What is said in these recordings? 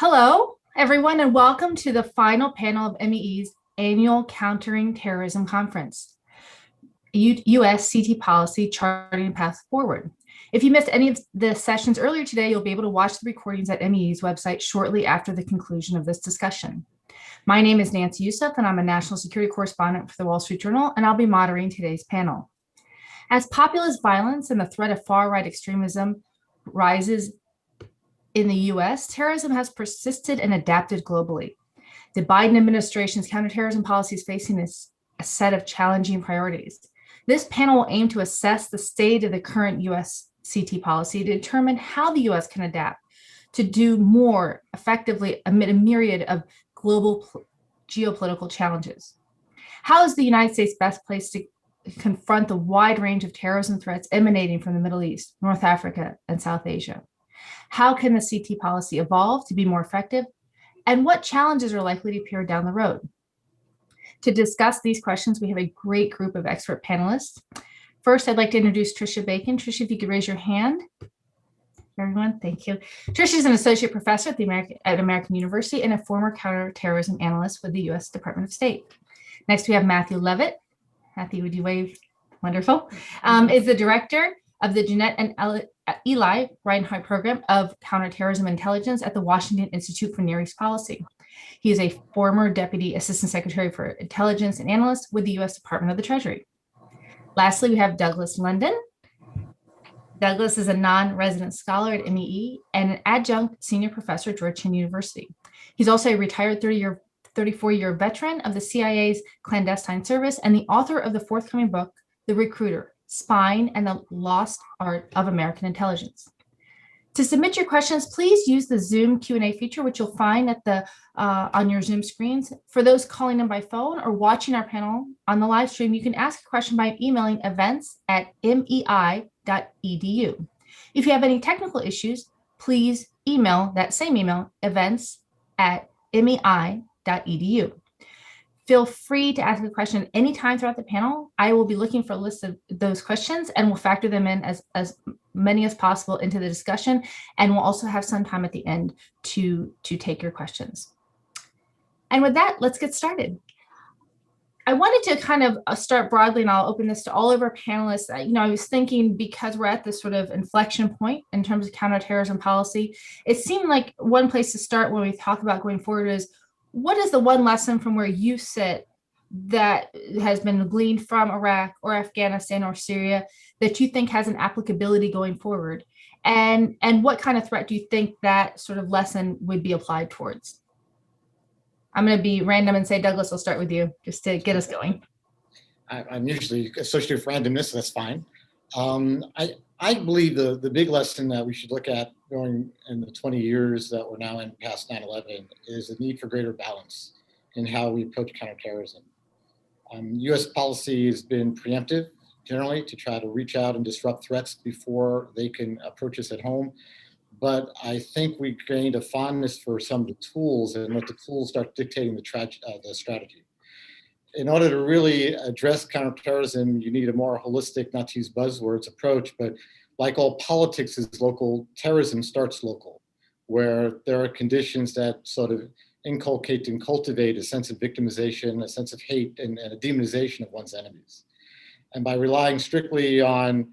Hello, everyone, and welcome to the final panel of MEE's annual Countering Terrorism Conference, U.S. CT Policy Charting a Path Forward. If you missed any of the sessions earlier today, you'll be able to watch the recordings at MEE's website shortly after the conclusion of this discussion. My name is Nancy Youssef, and I'm a national security correspondent for the Wall Street Journal, and I'll be moderating today's panel. As populist violence and the threat of far-right extremism rises in the US, terrorism has persisted and adapted globally. The Biden administration's counterterrorism policy is facing a set of challenging priorities. This panel will aim to assess the state of the current US CT policy to determine how the US can adapt to do more effectively amid a myriad of global geopolitical challenges. How is the United States best placed to confront the wide range of terrorism threats emanating from the Middle East, North Africa, and South Asia? How can the CT policy evolve to be more effective? And what challenges are likely to appear down the road? To discuss these questions, we have a great group of expert panelists. First, I'd like to introduce Tricia Bacon. Tricia, if you could raise your hand. Everyone, thank you. Tricia is an associate professor at American University and a former counterterrorism analyst with the U.S. Department of State. Next, we have Matthew Levitt. Matthew, would you wave? Wonderful. Is the director of the Jeanette and Eli Reinhardt Program of Counterterrorism Intelligence at the Washington Institute for Near East Policy. He is a former Deputy Assistant Secretary for Intelligence and Analyst with the U.S. Department of the Treasury. Lastly, we have Douglas London. Douglas is a non-resident scholar at MEE and an adjunct senior professor at Georgetown University. He's also a retired 34-year veteran of the CIA's clandestine service and the author of the forthcoming book, The Recruiter: Spying and the Lost Art of American Intelligence. To submit your questions, please use the Zoom Q&A feature, which you'll find at on your Zoom screens. For those calling in by phone or watching our panel on the live stream, you can ask a question by emailing events@mei.edu. If you have any technical issues, please email that same email, events@mei.edu. Feel free to ask a question anytime throughout the panel. I will be looking for a list of those questions and we'll factor them in as many as possible into the discussion. And we'll also have some time at the end to take your questions. And with that, let's get started. I wanted to kind of start broadly, and I'll open this to all of our panelists. I was thinking, because we're at this sort of inflection point in terms of counterterrorism policy, it seemed like one place to start when we talk about going forward is, what is the one lesson from where you sit that has been gleaned from Iraq or Afghanistan or Syria that you think has an applicability going forward? And what kind of threat do you think that sort of lesson would be applied towards? I'm going to be random and say, Douglas, I'll start with you just to get us going. I'm usually associated with randomness, so that's fine. I believe the big lesson that we should look at going in the 20 years that we're now in past 9/11 is the need for greater balance in how we approach counterterrorism. U.S. policy has been preemptive, generally, to try to reach out and disrupt threats before they can approach us at home. But I think we gained a fondness for some of the tools and let the tools start dictating the strategy. In order to really address counterterrorism, you need a more holistic, not to use buzzwords, approach, but like all politics is local, terrorism starts local, where there are conditions that sort of inculcate and cultivate a sense of victimization, a sense of hate, and a demonization of one's enemies. And by relying strictly on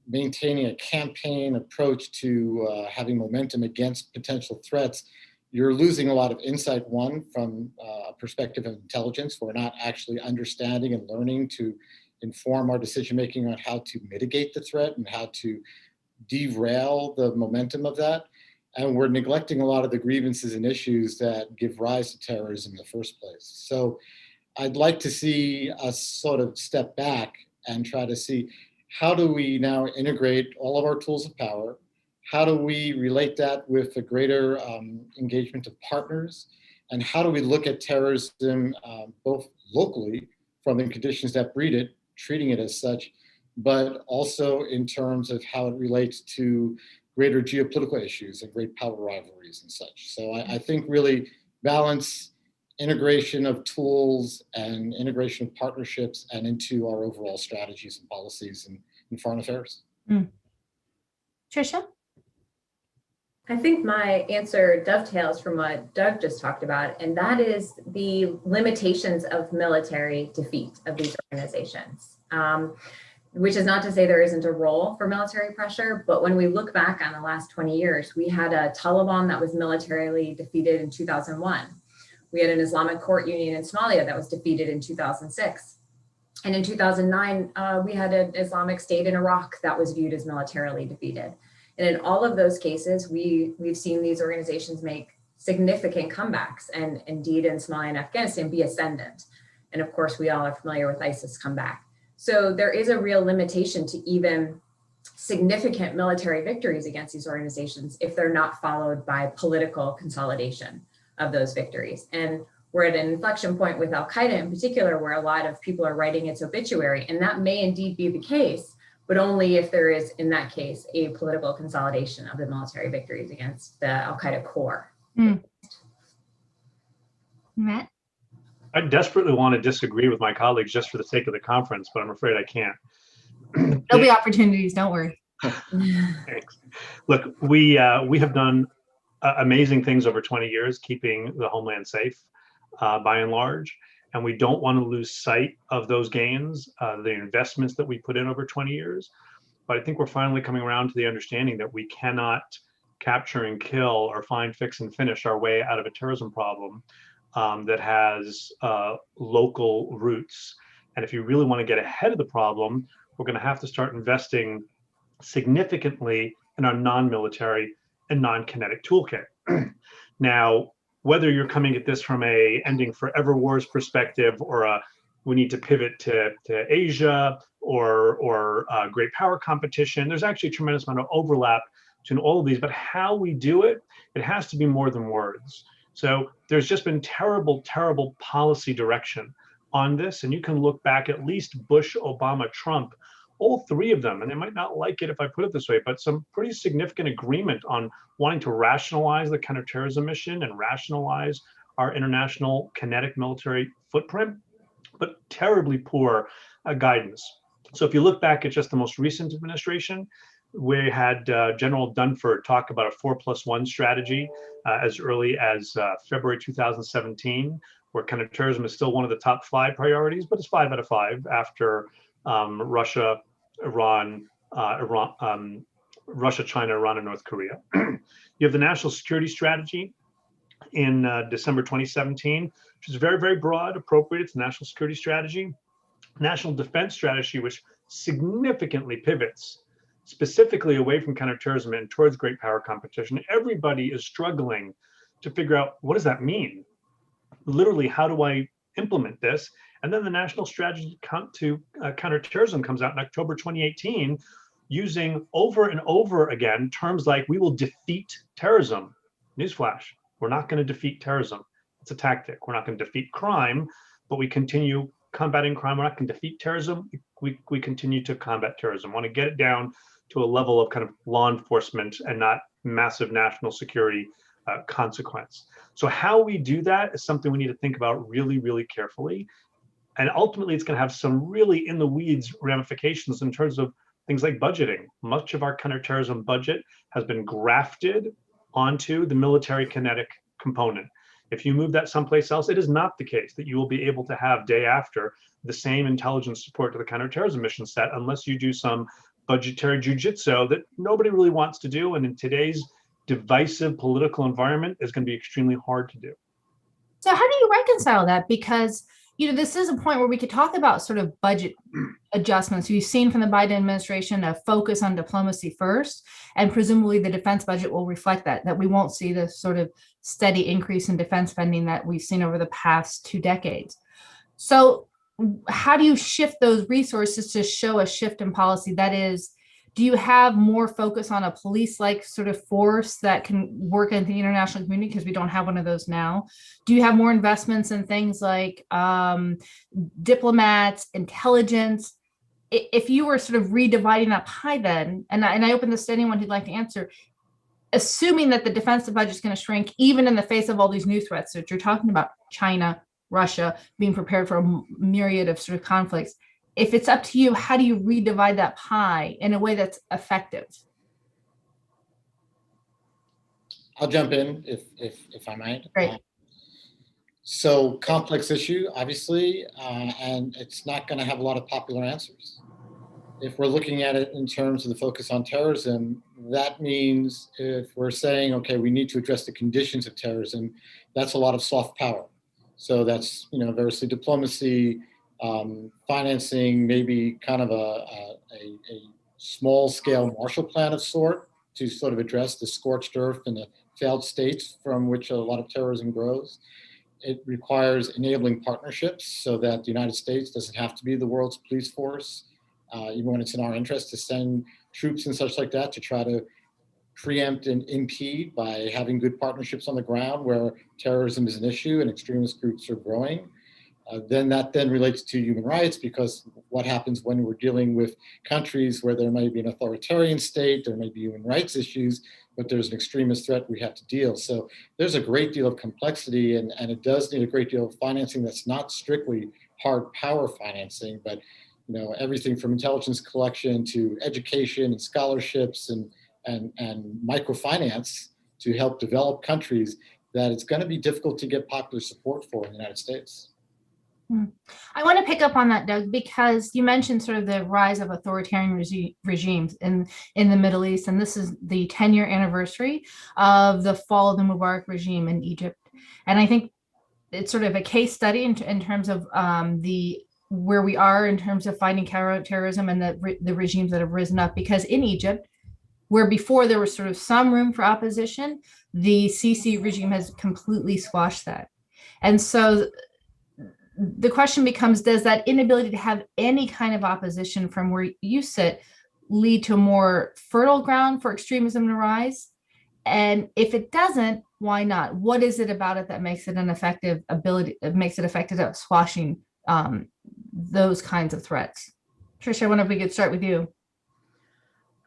maintaining a campaign approach to having momentum against potential threats, you're losing a lot of insight, one, from a perspective of intelligence. We're not actually understanding and learning to inform our decision-making on how to mitigate the threat and how to derail the momentum of that. And we're neglecting a lot of the grievances and issues that give rise to terrorism in the first place. So I'd like to see us sort of step back and try to see, how do we now integrate all of our tools of power? How do we relate that with a greater engagement of partners? And how do we look at terrorism both locally from the conditions that breed it, treating it as such, but also in terms of how it relates to greater geopolitical issues and great power rivalries and such. So I think really balance, integration of tools and integration of partnerships and into our overall strategies and policies in foreign affairs. Tricia? I think my answer dovetails from what Doug just talked about, and that is the limitations of military defeat of these organizations. Which is not to say there isn't a role for military pressure, but when we look back on the last 20 years, we had a Taliban that was militarily defeated in 2001. We had an Islamic court union in Somalia that was defeated in 2006. And in 2009, we had an Islamic state in Iraq that was viewed as militarily defeated. And in all of those cases, we've seen these organizations make significant comebacks, and indeed in Somalia and Afghanistan be ascendant. And of course, we all are familiar with ISIS comeback. So there is a real limitation to even significant military victories against these organizations if they're not followed by political consolidation of those victories. And we're at an inflection point with Al-Qaeda in particular, where a lot of people are writing its obituary, and that may indeed be the case, but only if there is, in that case, a political consolidation of the military victories against the Al-Qaeda core. Matt? I desperately want to disagree with my colleagues just for the sake of the conference, but I'm afraid I can't. There'll be opportunities, don't worry. Thanks. Look, we have done amazing things over 20 years, keeping the homeland safe by and large, and we don't want to lose sight of those gains, the investments that we put in over 20 years. But I think we're finally coming around to the understanding that we cannot capture and kill or find, fix, and finish our way out of a terrorism problem that has local roots. And if you really want to get ahead of the problem, we're going to have to start investing significantly in our non-military and non-kinetic toolkit. Now, whether you're coming at this from a ending forever wars perspective, or a we need to pivot to Asia, or great power competition, there's actually a tremendous amount of overlap between all of these. But how we do it, it has to be more than words. So there's just been terrible, terrible policy direction on this. And you can look back at least Bush, Obama, Trump, all three of them, and they might not like it if I put it this way, but some pretty significant agreement on wanting to rationalize the counterterrorism mission and rationalize our international kinetic military footprint, but terribly poor guidance. So if you look back at just the most recent administration, we had General Dunford talk about a 4+1 strategy as early as February 2017, where counterterrorism is still one of the top 5 priorities, but it's 5 out of 5 after Russia, Russia, China, Iran, and North Korea. You have the National Security Strategy in December 2017, which is very, very broad, appropriate. It's the National Security Strategy. National Defense Strategy, which significantly pivots specifically away from counterterrorism and towards great power competition. Everybody is struggling to figure out, what does that mean? Literally, how do I implement this? And then the National Strategy to Counterterrorism comes out in October 2018, using over and over again terms like, we will defeat terrorism. Newsflash, we're not going to defeat terrorism. It's a tactic. We're not going to defeat crime, but we continue combating crime. We're not going to defeat terrorism. We continue to combat terrorism. Want to get it down to a level of kind of law enforcement and not massive national security consequence. So how we do that is something we need to think about really, really carefully. And ultimately, it's going to have some really in the weeds ramifications in terms of things like budgeting. Much of our counterterrorism budget has been grafted onto the military kinetic component. If you move that someplace else, it is not the case that you will be able to have day after the same intelligence support to the counterterrorism mission set, unless you do some budgetary jujitsu that nobody really wants to do. And in today's divisive political environment, is going to be extremely hard to do. So how do you reconcile that? Because, this is a point where we could talk about sort of budget adjustments. We've seen from the Biden administration a focus on diplomacy first, and presumably the defense budget will reflect that we won't see the sort of steady increase in defense spending that we've seen over the past 2 decades. So how do you shift those resources to show a shift in policy? That is, do you have more focus on a police-like sort of force that can work in the international community, because we don't have one of those now? Do you have more investments in things like diplomats, intelligence? If you were sort of redividing that pie then, and I open this to anyone who'd like to answer, assuming that the defensive budget is going to shrink, even in the face of all these new threats that you're talking about, China, Russia, being prepared for a myriad of sort of conflicts, if it's up to you, how do you redivide that pie in a way that's effective? I'll jump in if I might. Great. So complex issue, obviously, and it's not going to have a lot of popular answers. If we're looking at it in terms of the focus on terrorism, that means if we're saying, okay, we need to address the conditions of terrorism, that's a lot of soft power. So that's, variously diplomacy, financing, maybe kind of a small scale Marshall Plan of sort to sort of address the scorched earth and the failed states from which a lot of terrorism grows. It requires enabling partnerships so that the United States doesn't have to be the world's police force, even when it's in our interest to send troops and such like that to try to preempt and impede by having good partnerships on the ground where terrorism is an issue and extremist groups are growing. Then that relates to human rights, because what happens when we're dealing with countries where there may be an authoritarian state, there may be human rights issues, but there's an extremist threat we have to deal. So there's a great deal of complexity, and it does need a great deal of financing that's not strictly hard power financing, but everything from intelligence collection to education and scholarships and microfinance to help develop countries that it's going to be difficult to get popular support for in the United States. I want to pick up on that, Doug, because you mentioned sort of the rise of authoritarian regimes in the Middle East, and this is the 10-year anniversary of the fall of the Mubarak regime in Egypt. And I think it's sort of a case study in terms of where we are in terms of fighting counterterrorism and the regimes that have risen up, because in Egypt, where before there was sort of some room for opposition, the Sisi regime has completely squashed that. And so the question becomes, does that inability to have any kind of opposition from where you sit lead to a more fertile ground for extremism to rise? And if it doesn't, why not? What is it about it that makes it effective at squashing those kinds of threats? Tricia, I wonder if we could start with you.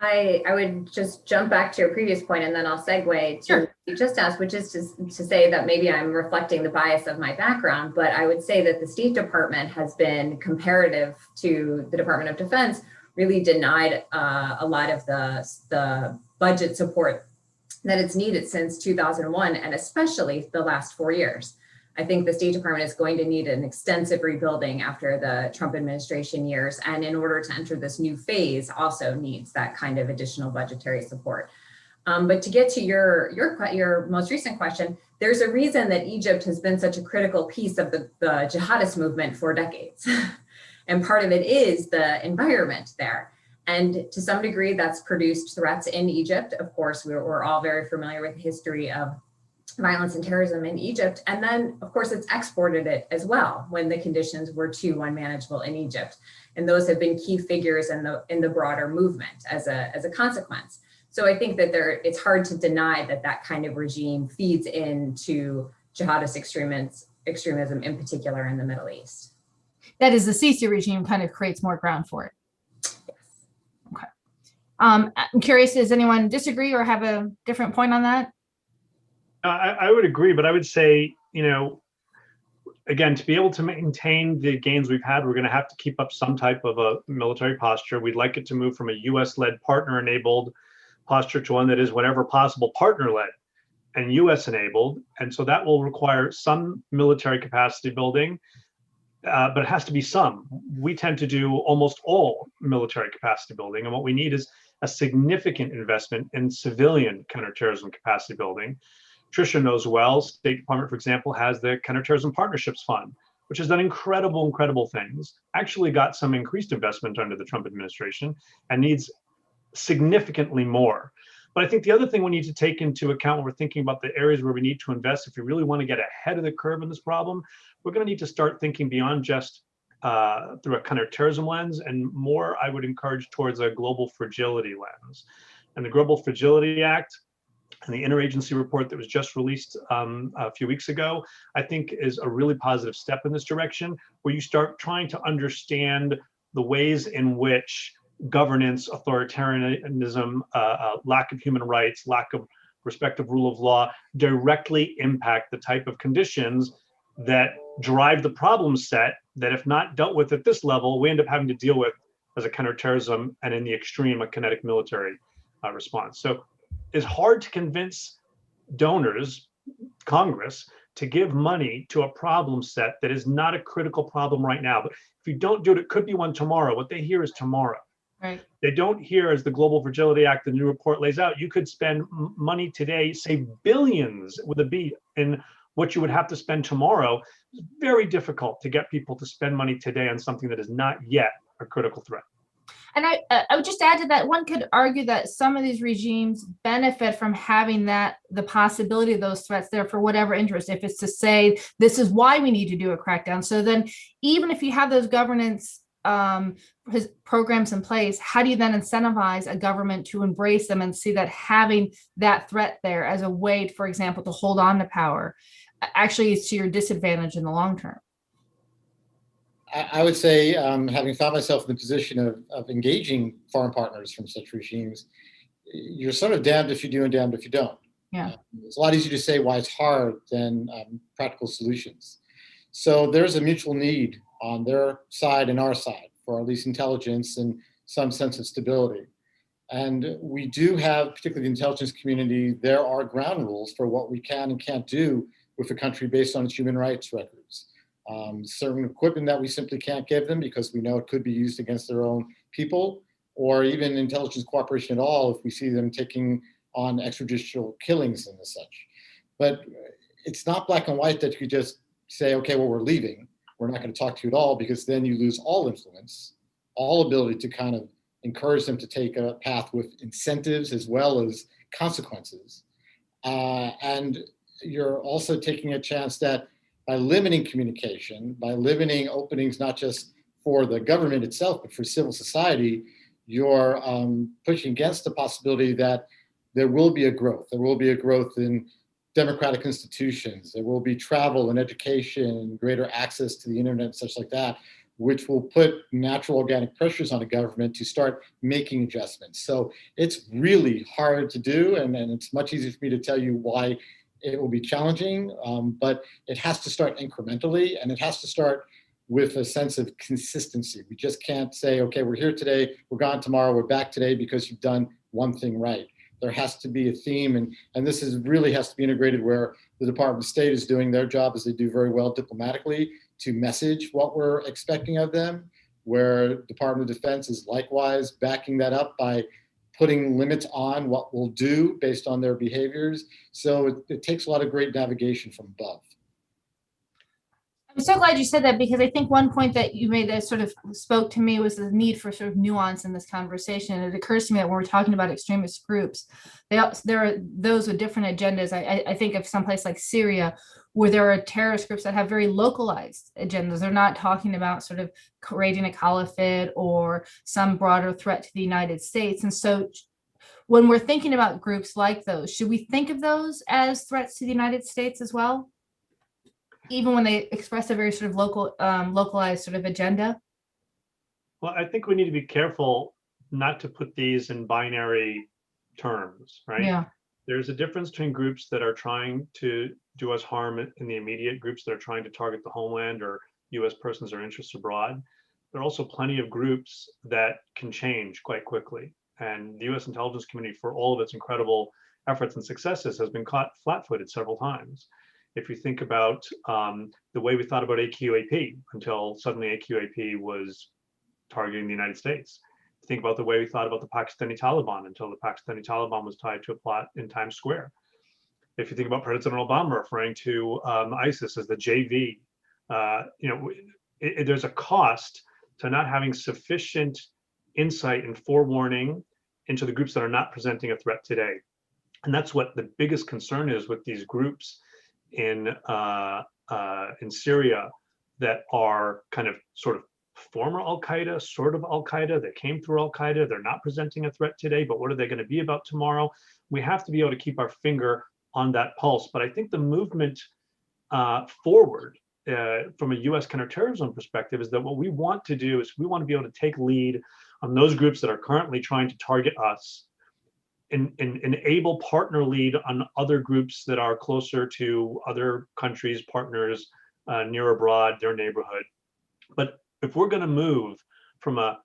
I would just jump back to your previous point, and then I'll segue to what you just asked, which is to say that maybe I'm reflecting the bias of my background, but I would say that the State Department has been, comparative to the Department of Defense, really denied a lot of the budget support that it's needed since 2001, and especially the last 4 years. I think the State Department is going to need an extensive rebuilding after the Trump administration years, and in order to enter this new phase also needs that kind of additional budgetary support. But to get to your most recent question, there's a reason that Egypt has been such a critical piece of the jihadist movement for decades. And part of it is the environment there. And to some degree, that's produced threats in Egypt. Of course, we're all very familiar with the history of violence and terrorism in Egypt. And then, of course, it's exported it as well when the conditions were too unmanageable in Egypt. And those have been key figures in the broader movement as a consequence. So I think that it's hard to deny that kind of regime feeds into jihadist extremism, in particular in the Middle East. That is, the Sisi regime kind of creates more ground for it. Yes. Okay. I'm curious, does anyone disagree or have a different point on that? I would agree, but I would say, again, to be able to maintain the gains we've had, we're going to have to keep up some type of a military posture. We'd like it to move from a US-led, partner-enabled posture to one that is, whenever possible, partner-led and US-enabled. And so that will require some military capacity building, but it has to be some. We tend to do almost all military capacity building, and what we need is a significant investment in civilian counterterrorism capacity building. Tricia knows well, State Department, for example, has the Counterterrorism Partnerships Fund, which has done incredible things, actually got some increased investment under the Trump administration and needs significantly more. But I think the other thing we need to take into account when we're thinking about the areas where we need to invest, if we really want to get ahead of the curve in this problem, we're going to need to start thinking beyond just through a counterterrorism lens, and more, I would encourage, towards a global fragility lens. And the Global Fragility Act and the interagency report that was just released a few weeks ago, I think is a really positive step in this direction, where you start trying to understand the ways in which governance, authoritarianism, lack of human rights, lack of respect of rule of law directly impact the type of conditions that drive the problem set that, if not dealt with at this level, we end up having to deal with as a counterterrorism, and in the extreme, a kinetic military response. So it's hard to convince donors, Congress, to give money to a problem set that is not a critical problem right now. But if you don't do it, it could be one tomorrow. What they hear is tomorrow. Right. They don't hear, as the Global Fragility Act, the new report lays out, you could spend money today, save billions with a B, in what you would have to spend tomorrow. It's very difficult to get people to spend money today on something that is not yet a critical threat. And I would just add to that, one could argue that some of these regimes benefit from having the possibility of those threats there for whatever interest, if it's to say, this is why we need to do a crackdown. So then even if you have those governance programs in place, how do you then incentivize a government to embrace them and see that having that threat there as a way, for example, to hold on to power actually is to your disadvantage in the long term? I would say, having found myself in the position of engaging foreign partners from such regimes, you're sort of damned if you do and damned if you don't. Yeah. It's a lot easier to say why it's hard than practical solutions. So there's a mutual need on their side and our side for at least intelligence and some sense of stability. And we do have, particularly the intelligence community, there are ground rules for what we can and can't do with a country based on its human rights records. Certain equipment that we simply can't give them because we know it could be used against their own people, or even intelligence cooperation at all if we see them taking on extrajudicial killings and such. But it's not black and white that you just say, okay, well, we're leaving. We're not going to talk to you at all, because then you lose all influence, all ability to kind of encourage them to take a path with incentives as well as consequences. And you're also taking a chance that by limiting communication, by limiting openings, not just for the government itself, but for civil society, you're pushing against the possibility that there will be a growth. There will be a growth in democratic institutions. There will be travel and education, greater access to the internet and such like that, which will put natural organic pressures on the government to start making adjustments. So it's really hard to do, and it's much easier for me to tell you why it will be challenging, but it has to start incrementally, and it has to start with a sense of consistency. We just can't say, okay, we're here today, we're gone tomorrow, we're back today because you've done one thing right. There has to be a theme, and this is really has to be integrated where the Department of State is doing their job, as they do very well diplomatically, to message what we're expecting of them, where Department of Defense is likewise backing that up by putting limits on what we'll do based on their behaviors. So it takes a lot of great navigation from above. I'm so glad you said that, because I think one point that you made that sort of spoke to me was the need for sort of nuance in this conversation. It occurs to me that when we're talking about extremist groups, there are those with different agendas. I think of someplace like Syria, where there are terrorist groups that have very localized agendas. They're not talking about sort of creating a caliphate or some broader threat to the United States. And so when we're thinking about groups like those, should we think of those as threats to the United States as well, even when they express a very sort of localized sort of agenda? Well, I think we need to be careful not to put these in binary terms, right? Yeah. There's a difference between groups that are trying to do us harm in the immediate, groups that are trying to target the homeland or US persons or interests abroad. There are also plenty of groups that can change quite quickly. And the US intelligence community, for all of its incredible efforts and successes, has been caught flat-footed several times. If you think about the way we thought about AQAP until suddenly AQAP was targeting the United States. Think about the way we thought about the Pakistani Taliban until the Pakistani Taliban was tied to a plot in Times Square. If you think about President Obama referring to ISIS as the JV, there's a cost to not having sufficient insight and forewarning into the groups that are not presenting a threat today. And that's what the biggest concern is with these groups in Syria that are kind of sort of former Al-Qaeda, sort of Al-Qaeda, that came through Al-Qaeda. They're not presenting a threat today, but what are they going to be about tomorrow? We have to be able to keep our finger on that pulse. But I think the movement forward from a US counterterrorism perspective is that what we want to do is we want to be able to take lead on those groups that are currently trying to target us, and enable partner lead on other groups that are closer to other countries, partners, near abroad, their neighborhood. But if we're going to move from a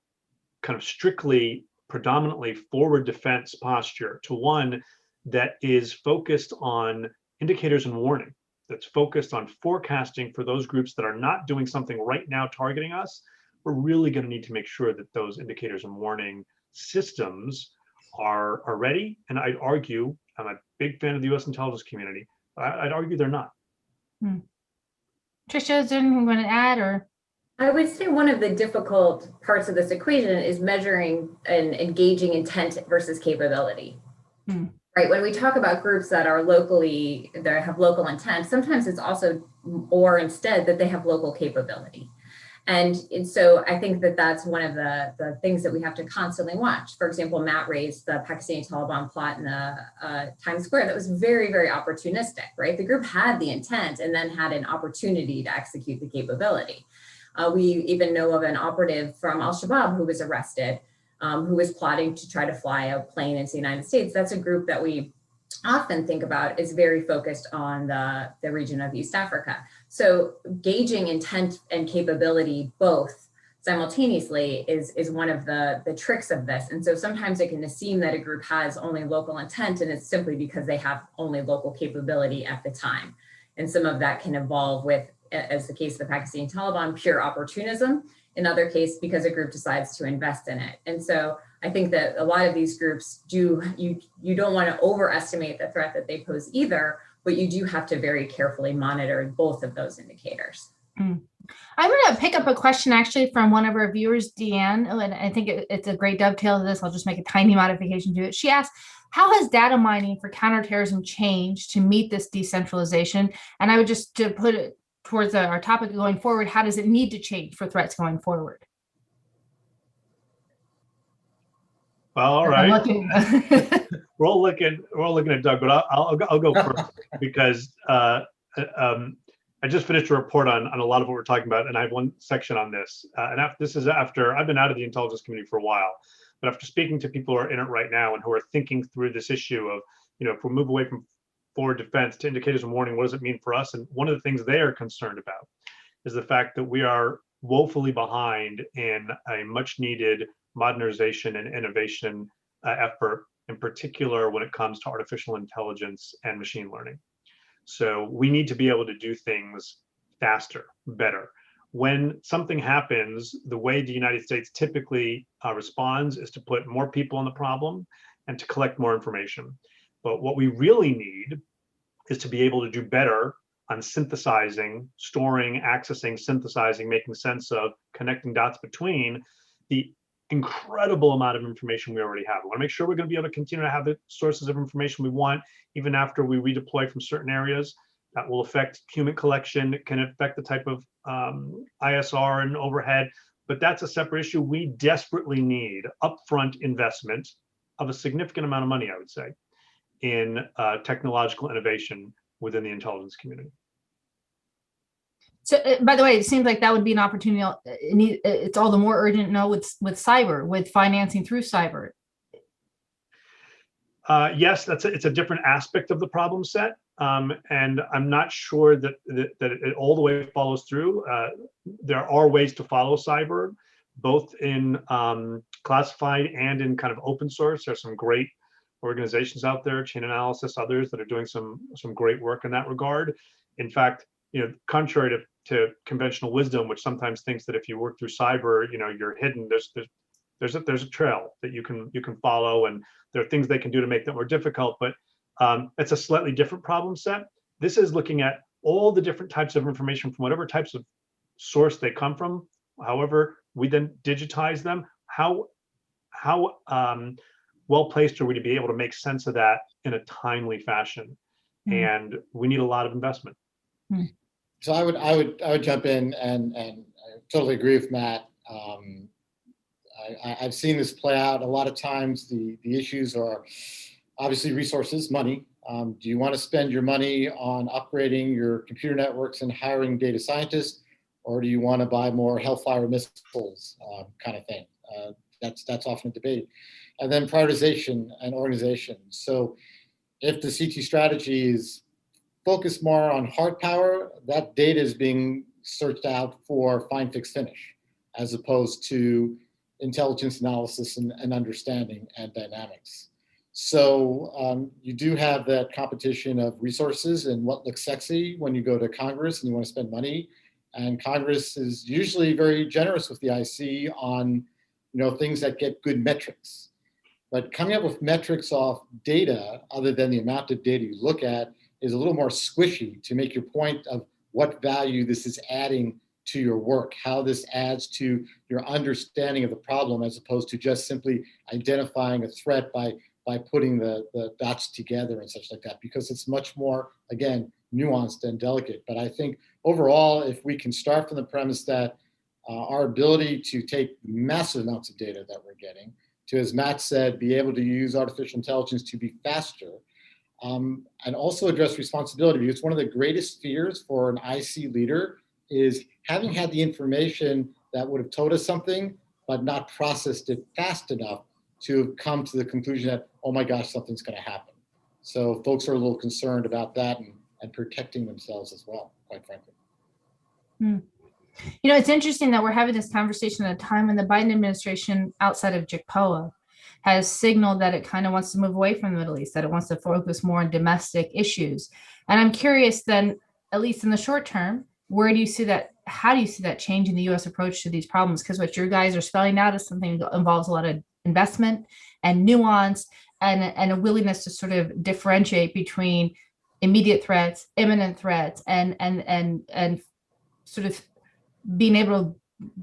kind of strictly, predominantly forward defense posture to one that is focused on indicators and warning, that's focused on forecasting for those groups that are not doing something right now targeting us, we're really going to need to make sure that those indicators and warning systems are ready. And I'd argue, I'm a big fan of the US intelligence community, but I'd argue they're not. Tricia, is there anything you want to add, or? I would say one of the difficult parts of this equation is measuring and engaging intent versus capability. Right, when we talk about groups that are locally, that have local intent, sometimes it's also, or instead, that they have local capability. And so I think that that's one of the things that we have to constantly watch. For example, Matt raised the Pakistani Taliban plot in the Times Square that was very, very opportunistic, right? The group had the intent and then had an opportunity to execute the capability. We even know of an operative from Al-Shabaab who was arrested, who was plotting to try to fly a plane into the United States. That's a group that we often think about is very focused on the region of East Africa. So gauging intent and capability both simultaneously is one of the tricks of this. And so sometimes it can seem that a group has only local intent, and it's simply because they have only local capability at the time. And some of that can evolve with, as the case of the Pakistani Taliban, pure opportunism. In other cases, because a group decides to invest in it. And so I think that a lot of these groups you don't want to overestimate the threat that they pose either, but you do have to very carefully monitor both of those indicators. I'm going to pick up a question actually from one of our viewers, Deanne, and I think it's a great dovetail to this. I'll just make a tiny modification to it. She asked, how has data mining for counterterrorism changed to meet this decentralization? And I would just, to put it towards our topic going forward, how does it need to change for threats going forward? Well, all right. we're all looking at Doug, but I'll go first because I just finished a report on a lot of what we're talking about, and I have one section on this. And this is after I've been out of the intelligence community for a while, but after speaking to people who are in it right now and who are thinking through this issue of, if we move away from forward defense to indicators and warning, what does it mean for us? And one of the things they are concerned about is the fact that we are woefully behind in a much needed modernization and innovation effort, in particular when it comes to artificial intelligence and machine learning. So we need to be able to do things faster, better. When something happens, the way the United States typically responds is to put more people on the problem and to collect more information. But what we really need is to be able to do better on synthesizing, storing, accessing, synthesizing, making sense of, connecting dots between the incredible amount of information we already have. We want to make sure we're going to be able to continue to have the sources of information we want, even after we redeploy from certain areas. That will affect human collection. It can affect the type of ISR and overhead, but that's a separate issue. We desperately need upfront investment of a significant amount of money, I would say, in technological innovation within the intelligence community. So, by the way, it seems like that would be an opportunity. It's all the more urgent now with cyber, with financing through cyber. Yes, it's a different aspect of the problem set, and I'm not sure that it all the way follows through. There are ways to follow cyber, both in classified and in kind of open source. There's some great organizations out there, Chain Analysis, others that are doing some great work in that regard. In fact, contrary to conventional wisdom, which sometimes thinks that if you work through cyber, you're hidden. There's a trail that you can follow, and there are things they can do to make that more difficult. But it's a slightly different problem set. This is looking at all the different types of information from whatever types of source they come from. However, we then digitize them. How well placed are we to be able to make sense of that in a timely fashion? And we need a lot of investment. So I would jump in and I totally agree with Matt. I've seen this play out a lot of times. The issues are obviously resources, money. Do you want to spend your money on upgrading your computer networks and hiring data scientists, or do you want to buy more Hellfire missiles kind of thing? That's often a debate. And then prioritization and organization. So if the CT strategy is focused more on hard power, that data is being searched out for find, fix, finish, as opposed to intelligence analysis and understanding and dynamics. So you do have that competition of resources and what looks sexy when you go to Congress and you want to spend money. And Congress is usually very generous with the IC on, things that get good metrics. But coming up with metrics off data, other than the amount of data you look at, is a little more squishy to make your point of what value this is adding to your work, how this adds to your understanding of the problem, as opposed to just simply identifying a threat by putting the dots together and such like that, because it's much more, again, nuanced and delicate. But I think overall, if we can start from the premise that our ability to take massive amounts of data that we're getting, to, as Matt said, be able to use artificial intelligence to be faster, and also address responsibility, because one of the greatest fears for an IC leader is having had the information that would have told us something, but not processed it fast enough to come to the conclusion that, oh my gosh, something's going to happen. So folks are a little concerned about that and protecting themselves as well, quite frankly. It's interesting that we're having this conversation at a time when the Biden administration, outside of JCPOA, has signaled that it kind of wants to move away from the Middle East, that it wants to focus more on domestic issues. And I'm curious then, at least in the short term, where do you see that? How do you see that changing the U.S. approach to these problems? Because what your guys are spelling out is something that involves a lot of investment and nuance and a willingness to sort of differentiate between immediate threats, imminent threats, and sort of being able to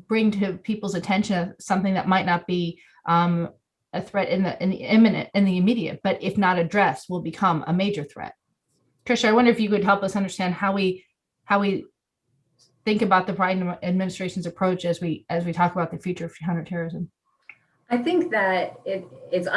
bring to people's attention something that might not be a threat in the immediate, but if not addressed, will become a major threat. Tricia, I wonder if you could help us understand how we think about the Biden administration's approach as we talk about the future of counterterrorism. I think that it's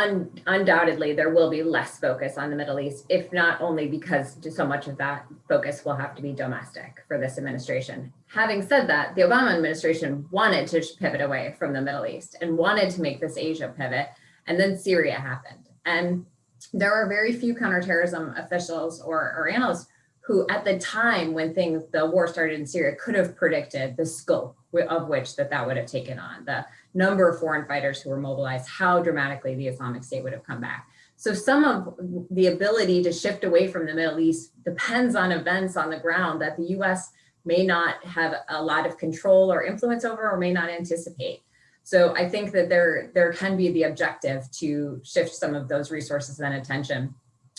undoubtedly there will be less focus on the Middle East, if not only because so much of that focus will have to be domestic for this administration. Having said that, the Obama administration wanted to pivot away from the Middle East and wanted to make this Asia pivot, and then Syria happened. And there are very few counterterrorism officials or analysts who at the time when the war started in Syria could have predicted the scope of which that would have taken on, the number of foreign fighters who were mobilized, how dramatically the Islamic State would have come back. So some of the ability to shift away from the Middle East depends on events on the ground that the US may not have a lot of control or influence over or may not anticipate. So I think that there can be the objective to shift some of those resources and attention,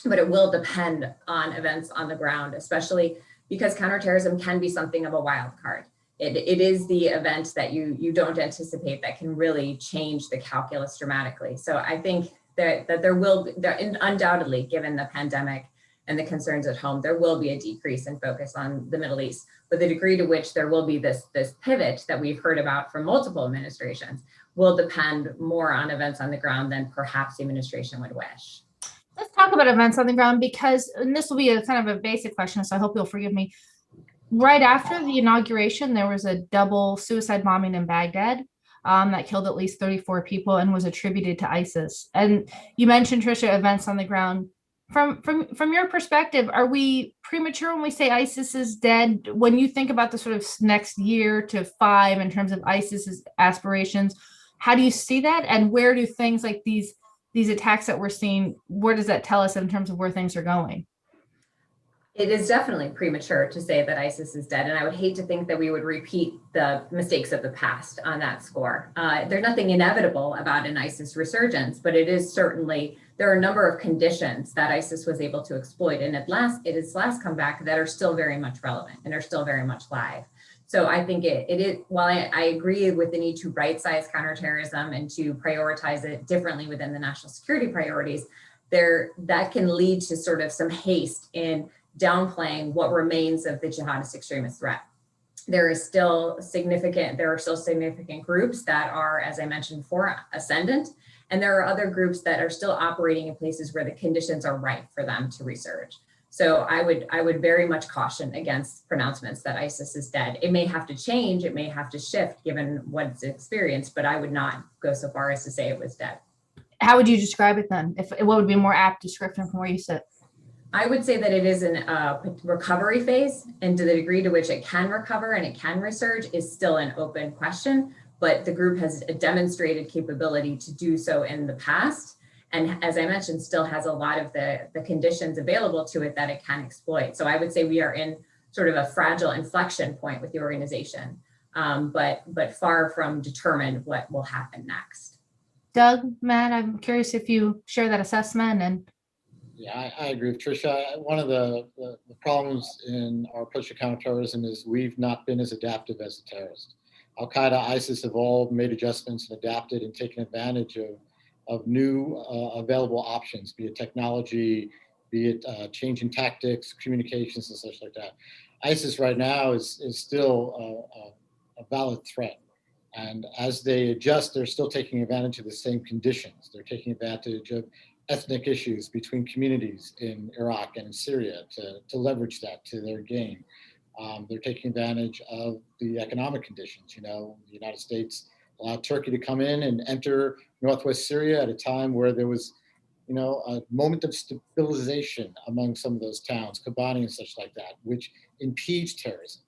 but it will depend on events on the ground, especially because counterterrorism can be something of a wild card. It is the event that you don't anticipate that can really change the calculus dramatically. So I think that there undoubtedly, given the pandemic and the concerns at home, there will be a decrease in focus on the Middle East. But the degree to which there will be this pivot that we've heard about from multiple administrations will depend more on events on the ground than perhaps the administration would wish. Let's talk about events on the ground, because, and this will be a kind of a basic question, so I hope you'll forgive me. Right after the inauguration, there was a double suicide bombing in Baghdad that killed at least 34 people and was attributed to ISIS. And you mentioned, Tricia, events on the ground. From your perspective, are we premature when we say ISIS is dead? When you think about the sort of next year to 5 in terms of ISIS's aspirations, how do you see that? And where do things like these attacks that we're seeing, where does that tell us in terms of where things are going? It is definitely premature to say that ISIS is dead, and I would hate to think that we would repeat the mistakes of the past on that score. There's nothing inevitable about an ISIS resurgence, but it is certainly, there are a number of conditions that ISIS was able to exploit in its last comeback that are still very much relevant and are still very much live. So I think it is, while I agree with the need to right-size counterterrorism and to prioritize it differently within the national security priorities, that can lead to sort of some haste in downplaying what remains of the jihadist extremist threat. There are still significant groups that are, as I mentioned before, ascendant, and there are other groups that are still operating in places where the conditions are right for them to resurge. So I would very much caution against pronouncements that ISIS is dead. It may have to change, it may have to shift given what it's experienced, but I would not go so far as to say it was dead. How would you describe it then? What would be a more apt description from where you sit? I would say that it is in a recovery phase, and to the degree to which it can recover and it can resurge is still an open question, but the group has a demonstrated capability to do so in the past. And as I mentioned, still has a lot of the conditions available to it that it can exploit. So I would say we are in sort of a fragile inflection point with the organization, but far from determined what will happen next. Doug, Matt, I'm curious if you share that assessment. And Yeah, I agree with Tricia. One of the problems in our approach to counterterrorism is we've not been as adaptive as the terrorists. Al-Qaeda, ISIS have all made adjustments and adapted and taken advantage of new available options, be it technology, be it change in tactics, communications, and such like that. ISIS right now is still a valid threat. And as they adjust, they're still taking advantage of the same conditions. They're taking advantage of ethnic issues between communities in Iraq and in Syria to leverage that to their gain. They're taking advantage of the economic conditions. You know, the United States allowed Turkey to come in and enter northwest Syria at a time where there was, you know, a moment of stabilization among some of those towns, Kobani and such like that, which impedes terrorism.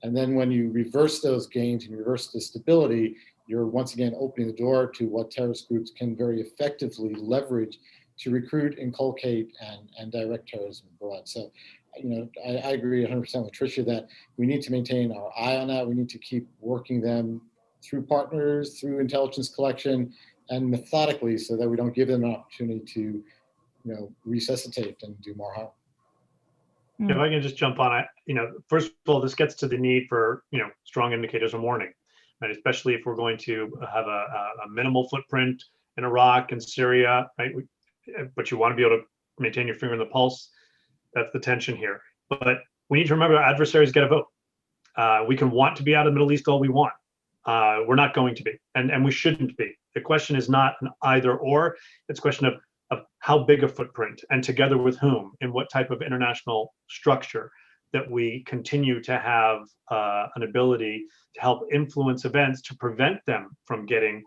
And then when you reverse those gains and reverse the stability, you're once again opening the door to what terrorist groups can very effectively leverage to recruit, inculcate, and direct terrorism abroad. So, you know, I agree 100% with Tricia that we need to maintain our eye on that. We need to keep working them through partners, through intelligence collection, and methodically, so that we don't give them an opportunity to, you know, resuscitate and do more harm. If I can just jump on it, you know, first of all, this gets to the need for, you know, strong indicators of warning, right? Especially if we're going to have a minimal footprint in Iraq and Syria, right? But you want to be able to maintain your finger on the pulse. That's the tension here. But we need to remember our adversaries get a vote. We can want to be out of the Middle East all we want. We're not going to be, and we shouldn't be. The question is not an either or. It's a question of how big a footprint and together with whom, in what type of international structure, that we continue to have an ability to help influence events to prevent them from getting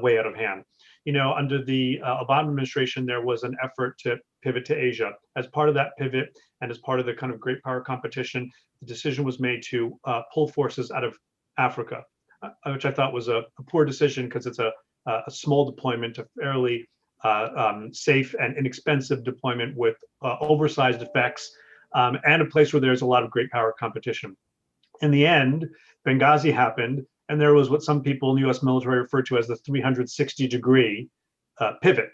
way out of hand. You know, under the Obama administration, there was an effort to pivot to Asia. As part of that pivot and as part of the kind of great power competition, the decision was made to pull forces out of Africa, which I thought was a poor decision because it's a small deployment, a fairly safe and inexpensive deployment with oversized effects, and a place where there's a lot of great power competition. In the end, Benghazi happened, and there was what some people in the US military refer to as the 360-degree pivot.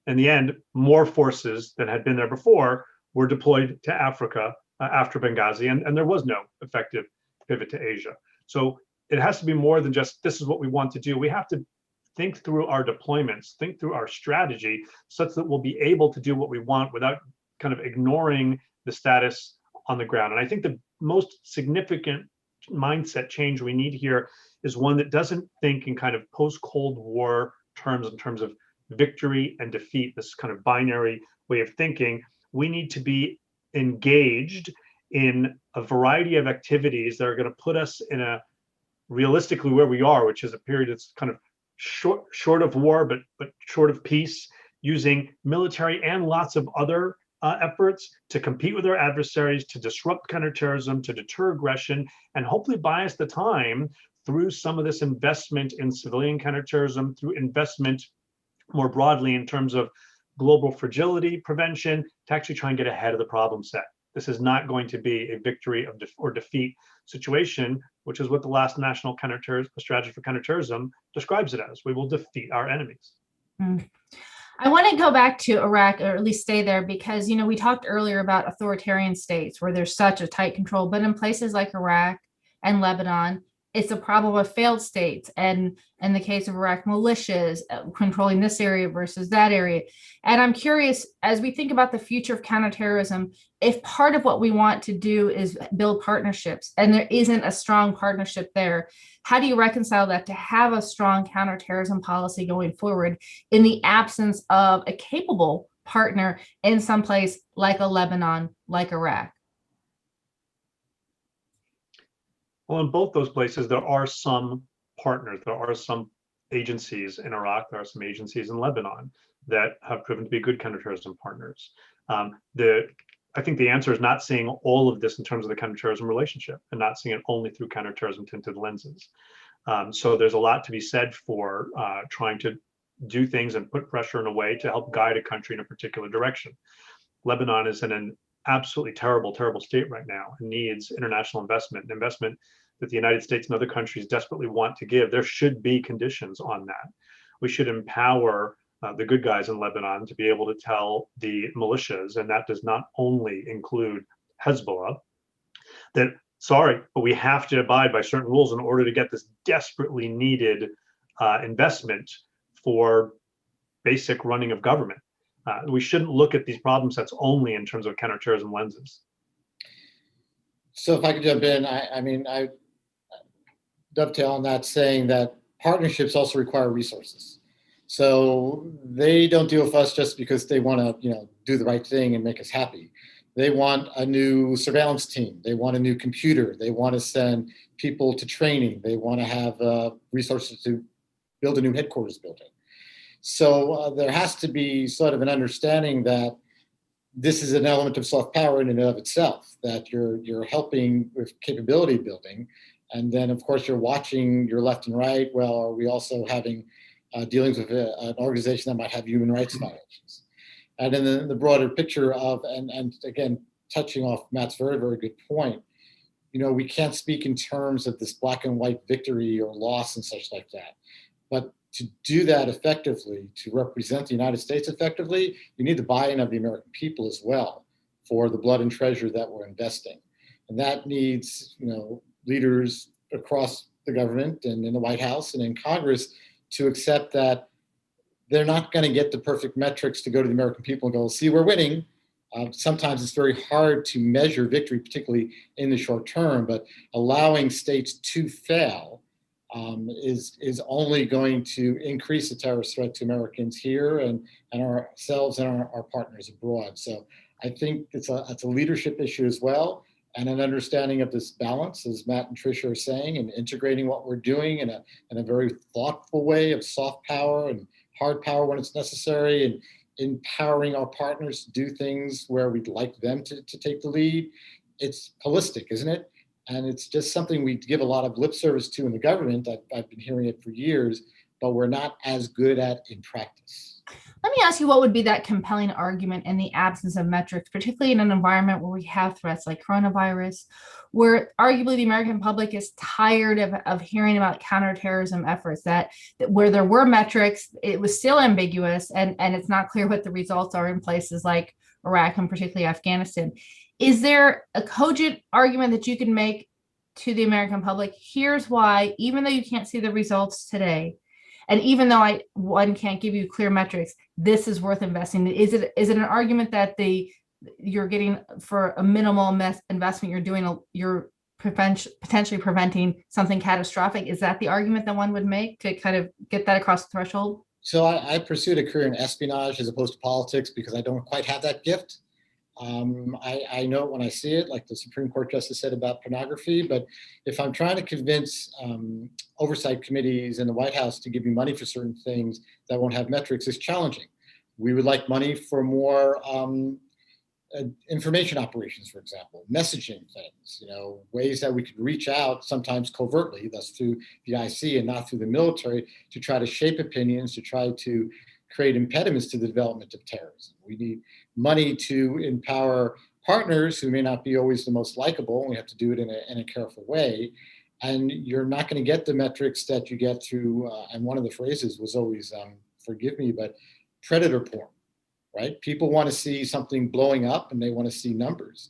In the end, more forces than had been there before were deployed to Africa after Benghazi, and there was no effective pivot to Asia. So it has to be more than just, this is what we want to do. We have to think through our deployments, think through our strategy, such that we'll be able to do what we want without kind of ignoring the status on the ground. And I think the most significant mindset change we need here is one that doesn't think in kind of post-Cold War terms, in terms of victory and defeat, this kind of binary way of thinking. We need to be engaged in a variety of activities that are going to put us in a realistically where we are, which is a period that's kind of short of war, but short of peace, using military and lots of other efforts to compete with our adversaries, to disrupt counterterrorism, to deter aggression, and hopefully buy us the time through some of this investment in civilian counterterrorism, through investment more broadly in terms of global fragility prevention, to actually try and get ahead of the problem set. This is not going to be a victory or defeat situation, which is what the last national strategy for counterterrorism describes it as. We will defeat our enemies. I want to go back to Iraq, or at least stay there, because, you know, we talked earlier about authoritarian states where there's such a tight control, but in places like Iraq and Lebanon, it's a problem of failed states. And in the case of Iraq, militias controlling this area versus that area. And I'm curious, as we think about the future of counterterrorism, if part of what we want to do is build partnerships and there isn't a strong partnership there, how do you reconcile that to have a strong counterterrorism policy going forward in the absence of a capable partner in some place like a Lebanon, like Iraq? Well, in both those places, there are some partners, there are some agencies in Iraq, there are some agencies in Lebanon that have proven to be good counterterrorism partners. I think the answer is not seeing all of this in terms of the counterterrorism relationship and not seeing it only through counterterrorism tinted lenses. So there's a lot to be said for trying to do things and put pressure in a way to help guide a country in a particular direction. Lebanon is in an absolutely terrible, terrible state right now and needs international investment, an investment that the United States and other countries desperately want to give. There should be conditions on that. We should empower the good guys in Lebanon to be able to tell the militias, and that does not only include Hezbollah, that sorry, but we have to abide by certain rules in order to get this desperately needed investment for basic running of government. We shouldn't look at these problem sets only in terms of counterterrorism lenses. So if I could jump in, I dovetail on that, saying that partnerships also require resources. So they don't deal with us just because they want to, do the right thing and make us happy. They want a new surveillance team. They want a new computer. They want to send people to training. They want to have resources to build a new headquarters building. So there has to be sort of an understanding that this is an element of soft power in and of itself, that you're helping with capability building. And then, of course, you're watching your left and right. Well, are we also having dealings with an organization that might have human rights violations? And in the broader picture of, and again, touching off Matt's very, very good point, we can't speak in terms of this black and white victory or loss and such like that. But to do that effectively, to represent the United States effectively, you need the buy-in of the American people as well for the blood and treasure that we're investing. And that needs, leaders across the government and in the White House and in Congress to accept that they're not going to get the perfect metrics to go to the American people and go, see, we're winning. Sometimes it's very hard to measure victory, particularly in the short term, but allowing states to fail is only going to increase the terrorist threat to Americans here and ourselves and our partners abroad. So I think it's a leadership issue as well, and an understanding of this balance, as Matt and Tricia are saying, and integrating what we're doing in a very thoughtful way of soft power and hard power when it's necessary, and empowering our partners to do things where we'd like them to take the lead. It's holistic, isn't it? And it's just something we give a lot of lip service to in the government. I've been hearing it for years, but we're not as good at in practice. Let me ask you, what would be that compelling argument in the absence of metrics, particularly in an environment where we have threats like coronavirus, where arguably the American public is tired of hearing about counterterrorism efforts, that where there were metrics, it was still ambiguous, and it's not clear what the results are in places like Iraq and particularly Afghanistan. Is there a cogent argument that you can make to the American public? Here's why, even though you can't see the results today, and even though one can't give you clear metrics, this is worth investing. Is it an argument that you're getting for a minimal investment, you're potentially preventing something catastrophic? Is that the argument that one would make to kind of get that across the threshold? So I pursued a career in espionage as opposed to politics because I don't quite have that gift. I know it when I see it, like the Supreme Court justice said about pornography, but if I'm trying to convince oversight committees in the White House to give me money for certain things that won't have metrics, it's challenging. We would like money for more information operations, for example, messaging things, ways that we could reach out, sometimes covertly, thus through the IC and not through the military, to try to shape opinions, to try to create impediments to the development of terrorism. We need money to empower partners who may not be always the most likable, and we have to do it in a careful way. And you're not going to get the metrics that you get through, and one of the phrases was always, forgive me, but predator porn, right? People want to see something blowing up and they want to see numbers.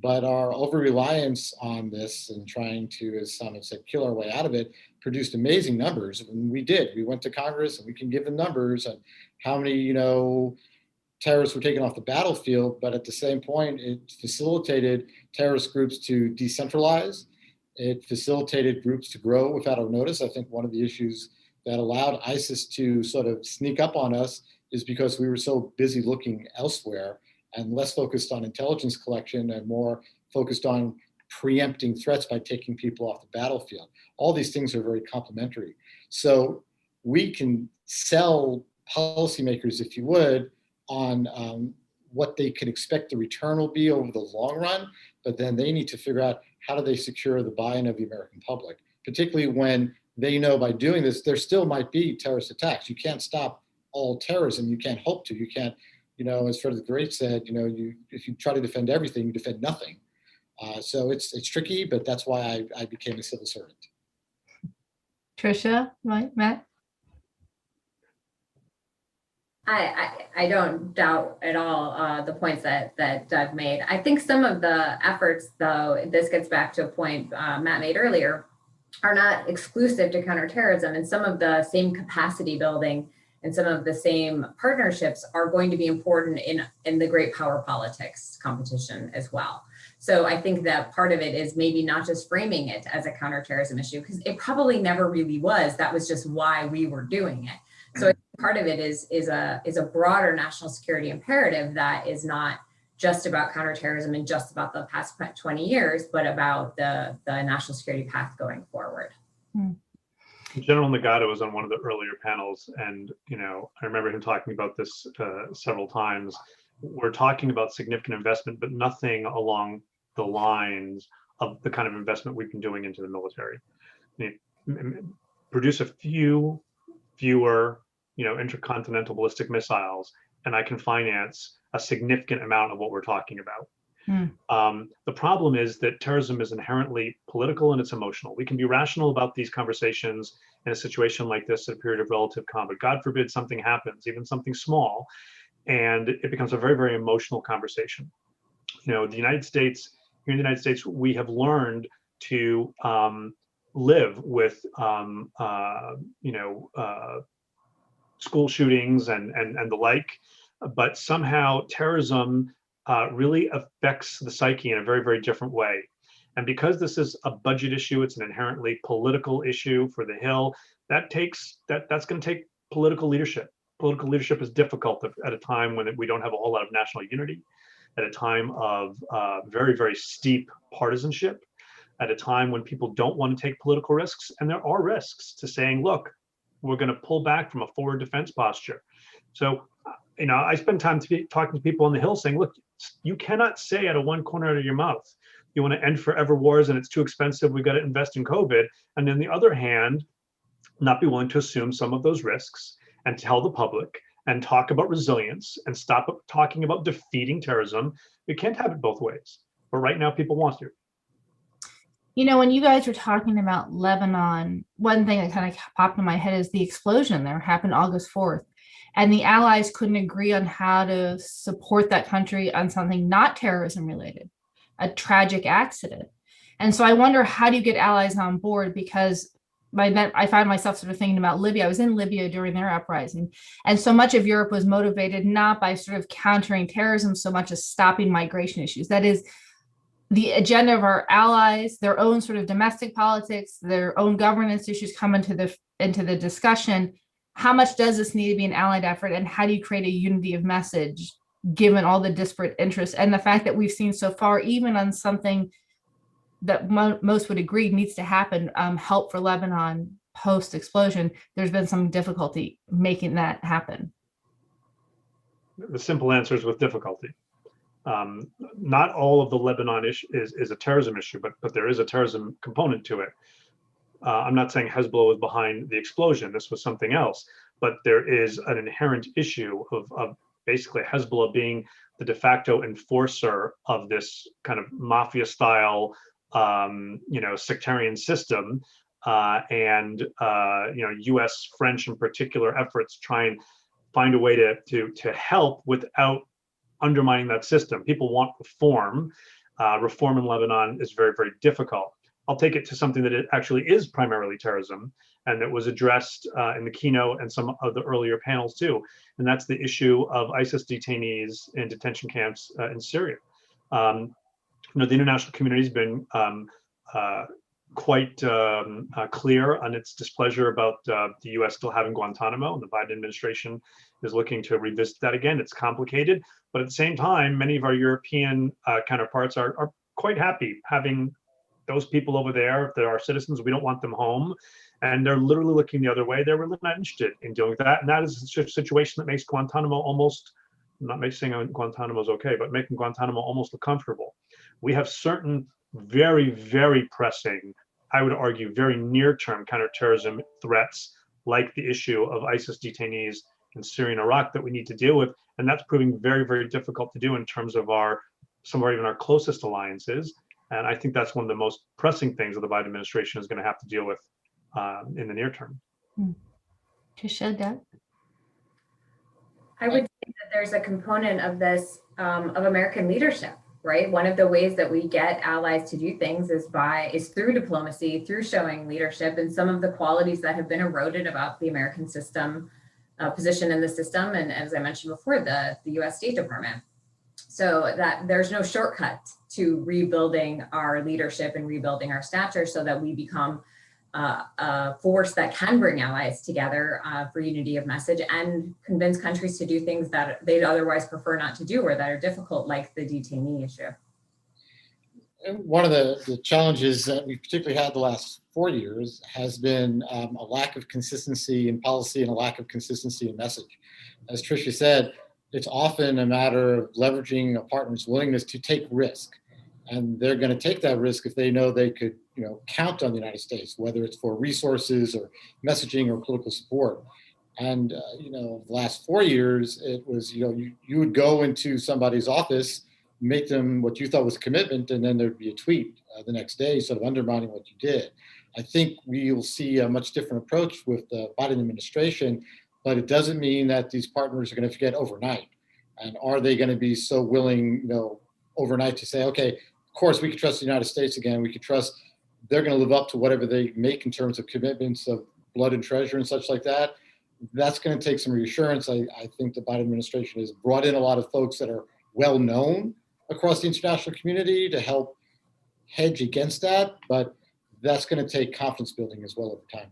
But our over-reliance on this and trying to, as some have said, kill our way out of it, produced amazing numbers. And we did. We went to Congress and we can give them numbers on how many, terrorists were taken off the battlefield. But at the same point, it facilitated terrorist groups to decentralize. It facilitated groups to grow without our notice. I think one of the issues that allowed ISIS to sort of sneak up on us is because we were so busy looking elsewhere and less focused on intelligence collection and more focused on preempting threats by taking people off the battlefield. All these things are very complementary. So we can sell policymakers, if you would, on what they can expect the return will be over the long run, but then they need to figure out how do they secure the buy-in of the American public, particularly when they know by doing this, there still might be terrorist attacks. You can't stop all terrorism. You can't hope to. You can't, as Frederick the Great said, if you try to defend everything, you defend nothing. So it's tricky, but that's why I became a civil servant. Tricia, right, Matt? I don't doubt at all the points that Doug made. I think some of the efforts, though, this gets back to a point Matt made earlier, are not exclusive to counterterrorism, and some of the same capacity building and some of the same partnerships are going to be important in the great power politics competition as well. So I think that part of it is maybe not just framing it as a counterterrorism issue, because it probably never really was. That was just why we were doing it. So I think part of it is a broader national security imperative that is not just about counterterrorism and just about the past 20 years, but about the national security path going forward. General Nagata was on one of the earlier panels, and I remember him talking about this several times. We're talking about significant investment, but nothing along the lines of the kind of investment we've been doing into the military. Produce a fewer intercontinental ballistic missiles, and I can finance a significant amount of what we're talking about. The problem is that terrorism is inherently political and it's emotional. We can be rational about these conversations in a situation like this, at a period of relative calm, but God forbid something happens, even something small, and it becomes a very, very emotional conversation. The United States, here in the United States, we have learned to live with school shootings and the like, but somehow terrorism really affects the psyche in a very, very different way. And because this is a budget issue, it's an inherently political issue for the Hill. That's going to take political leadership. Political leadership is difficult at a time when we don't have a whole lot of national unity, at a time of very, very steep partisanship, at a time when people don't want to take political risks. And there are risks to saying, look, we're going to pull back from a forward defense posture. So, I spend time talking to people on the Hill saying, look, you cannot say out of one corner of your mouth, you want to end forever wars and it's too expensive, we've got to invest in COVID. And on the other hand, not be willing to assume some of those risks and tell the public and talk about resilience and stop talking about defeating terrorism. You can't have it both ways. But right now, people want to. When you guys were talking about Lebanon, one thing that kind of popped in my head is the explosion there happened August 4th. And the allies couldn't agree on how to support that country on something not terrorism related, a tragic accident. And so I wonder, how do you get allies on board? Because I found myself sort of thinking about Libya. I was in Libya during their uprising. And so much of Europe was motivated not by sort of countering terrorism so much as stopping migration issues. That is, the agenda of our allies, their own sort of domestic politics, their own governance issues come into the discussion. How much does this need to be an allied effort, and how do you create a unity of message given all the disparate interests and the fact that we've seen so far, even on something that most would agree needs to happen, help for Lebanon post-explosion, there's been some difficulty making that happen? The simple answer is with difficulty. Not all of the Lebanon issue is a terrorism issue, but there is a terrorism component to it. I'm not saying Hezbollah was behind the explosion. This was something else. But there is an inherent issue of basically Hezbollah being the de facto enforcer of this kind of mafia style, sectarian system, and U.S., French in particular efforts try and find a way to help without undermining that system. People want reform. Reform in Lebanon is very, very difficult. I'll take it to something that it actually is primarily terrorism, and that was addressed in the keynote and some of the earlier panels too, and that's the issue of ISIS detainees in detention camps in Syria. The international community has been quite clear on its displeasure about the U.S. still having Guantanamo, and the Biden administration is looking to revisit that again. It's complicated, but at the same time, many of our European counterparts are quite happy having those people over there. If they're our citizens, we don't want them home, and they're literally looking the other way. They're really not interested in dealing with that, and that is a situation that makes Guantanamo almost, I'm not saying Guantanamo is okay, but making Guantanamo almost uncomfortable. We have certain very, very pressing I would argue, very near-term counterterrorism threats, like the issue of ISIS detainees in Syria and Iraq, that we need to deal with. And that's proving very, very difficult to do in terms of some of even our closest alliances. And I think that's one of the most pressing things that the Biden administration is going to have to deal with in the near term. Tisha, I would say that there's a component of this, of American leadership, right? One of the ways that we get allies to do things is through diplomacy, through showing leadership, and some of the qualities that have been eroded about the American system, position in the system, and as I mentioned before, the U.S. State Department. So that there's no shortcut to rebuilding our leadership and rebuilding our stature so that we become a force that can bring allies together for unity of message and convince countries to do things that they'd otherwise prefer not to do or that are difficult, like the detainee issue. One of the challenges that we've particularly had the last 4 years has been a lack of consistency in policy and a lack of consistency in message. As Tricia said, it's often a matter of leveraging a partner's willingness to take risk. And they're going to take that risk if they know they could, count on the United States, whether it's for resources or messaging or political support. And, the last 4 years, it was, you would go into somebody's office, make them what you thought was a commitment, and then there'd be a tweet the next day sort of undermining what you did. I think we will see a much different approach with the Biden administration, but it doesn't mean that these partners are going to forget overnight. And are they going to be so willing, overnight to say, okay, of course we can trust the United States again. We can trust they're going to live up to whatever they make in terms of commitments of blood and treasure and such like that. That's going to take some reassurance. I think the Biden administration has brought in a lot of folks that are well known across the international community to help hedge against that, but that's going to take confidence building as well over time.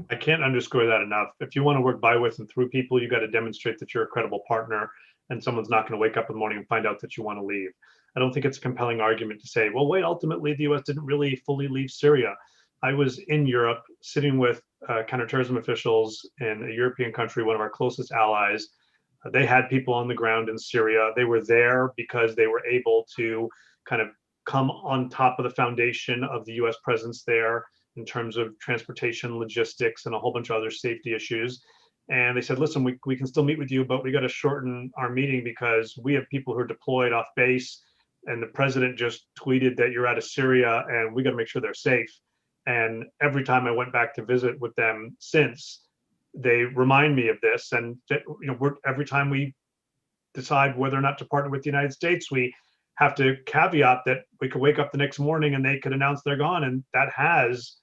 I can't underscore that enough. If you want to work by, with, and through people, you got to demonstrate that you're a credible partner, and someone's not going to wake up in the morning and find out that you want to leave. I don't think it's a compelling argument to say, well, wait, ultimately the US didn't really fully leave Syria. I was in Europe sitting with counterterrorism officials in a European country, one of our closest allies. They had people on the ground in Syria. They were there because they were able to kind of come on top of the foundation of the US presence there in terms of transportation, logistics, and a whole bunch of other safety issues. And they said, listen, we can still meet with you, but we got to shorten our meeting because we have people who are deployed off base, and the president just tweeted that you're out of Syria, and we got to make sure they're safe. And every time I went back to visit with them since, they remind me of this. And every time we decide whether or not to partner with the United States, we have to caveat that we could wake up the next morning and they could announce they're gone. And that has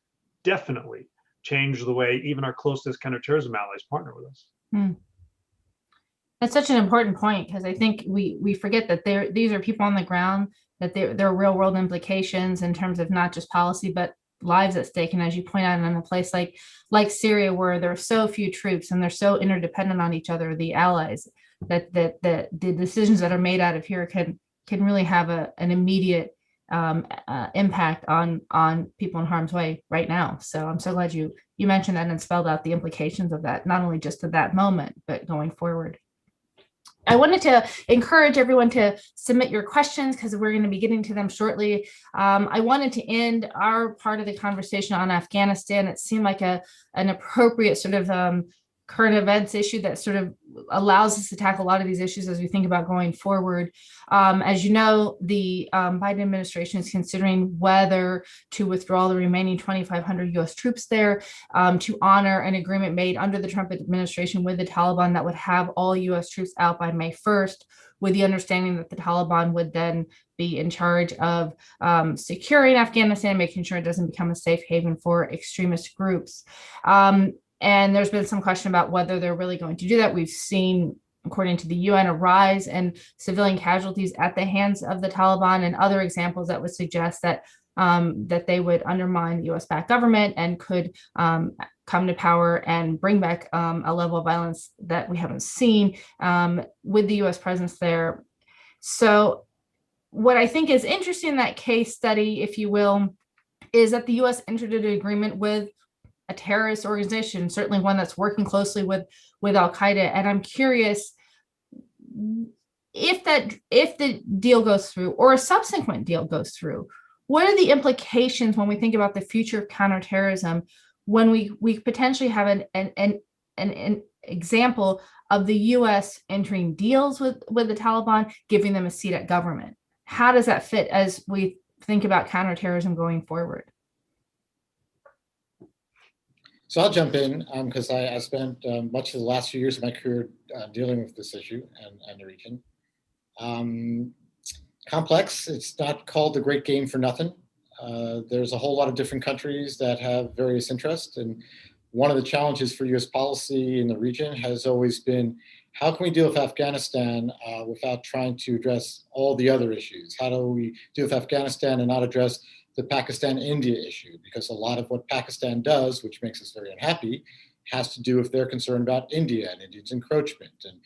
definitely changed the way even our closest counterterrorism allies partner with us. That's such an important point, because I think we forget that these are people on the ground, that there are real world implications in terms of not just policy, but lives at stake. And as you point out, in a place like Syria, where there are so few troops and they're so interdependent on each other, the allies, that the decisions that are made out of here can really have an immediate impact on people in harm's way right now. So I'm so glad you mentioned that and spelled out the implications of that, not only just to that moment, but going forward. I wanted to encourage everyone to submit your questions because we're going to be getting to them shortly. I wanted to end our part of the conversation on Afghanistan. It seemed like an appropriate sort of current events issue that sort of allows us to tackle a lot of these issues as we think about going forward. As you know, the Biden administration is considering whether to withdraw the remaining 2,500 U.S. troops there to honor an agreement made under the Trump administration with the Taliban that would have all U.S. troops out by May 1st, with the understanding that the Taliban would then be in charge of securing Afghanistan, making sure it doesn't become a safe haven for extremist groups. And there's been some question about whether they're really going to do that. We've seen, according to the UN, a rise in civilian casualties at the hands of the Taliban, and other examples that would suggest that that they would undermine the US-backed government and could come to power and bring back a level of violence that we haven't seen with the US presence there. So what I think is interesting in that case study, if you will, is that the US entered into an agreement with a terrorist organization, certainly one that's working closely with Al-Qaeda. And I'm curious if the deal goes through or a subsequent deal goes through, what are the implications when we think about the future of counterterrorism when we potentially have an example of the US entering deals with the Taliban, giving them a seat at government? How does that fit as we think about counterterrorism going forward? So I'll jump in because I spent much of the last few years of my career dealing with this issue and the region. Complex. It's not called the Great Game for nothing. There's a whole lot of different countries that have various interests. And one of the challenges for US policy in the region has always been, how can we deal with Afghanistan without trying to address all the other issues? How do we deal with Afghanistan and not address the Pakistan-India issue? Because a lot of what Pakistan does, which makes us very unhappy, has to do with their concern about India and India's encroachment, and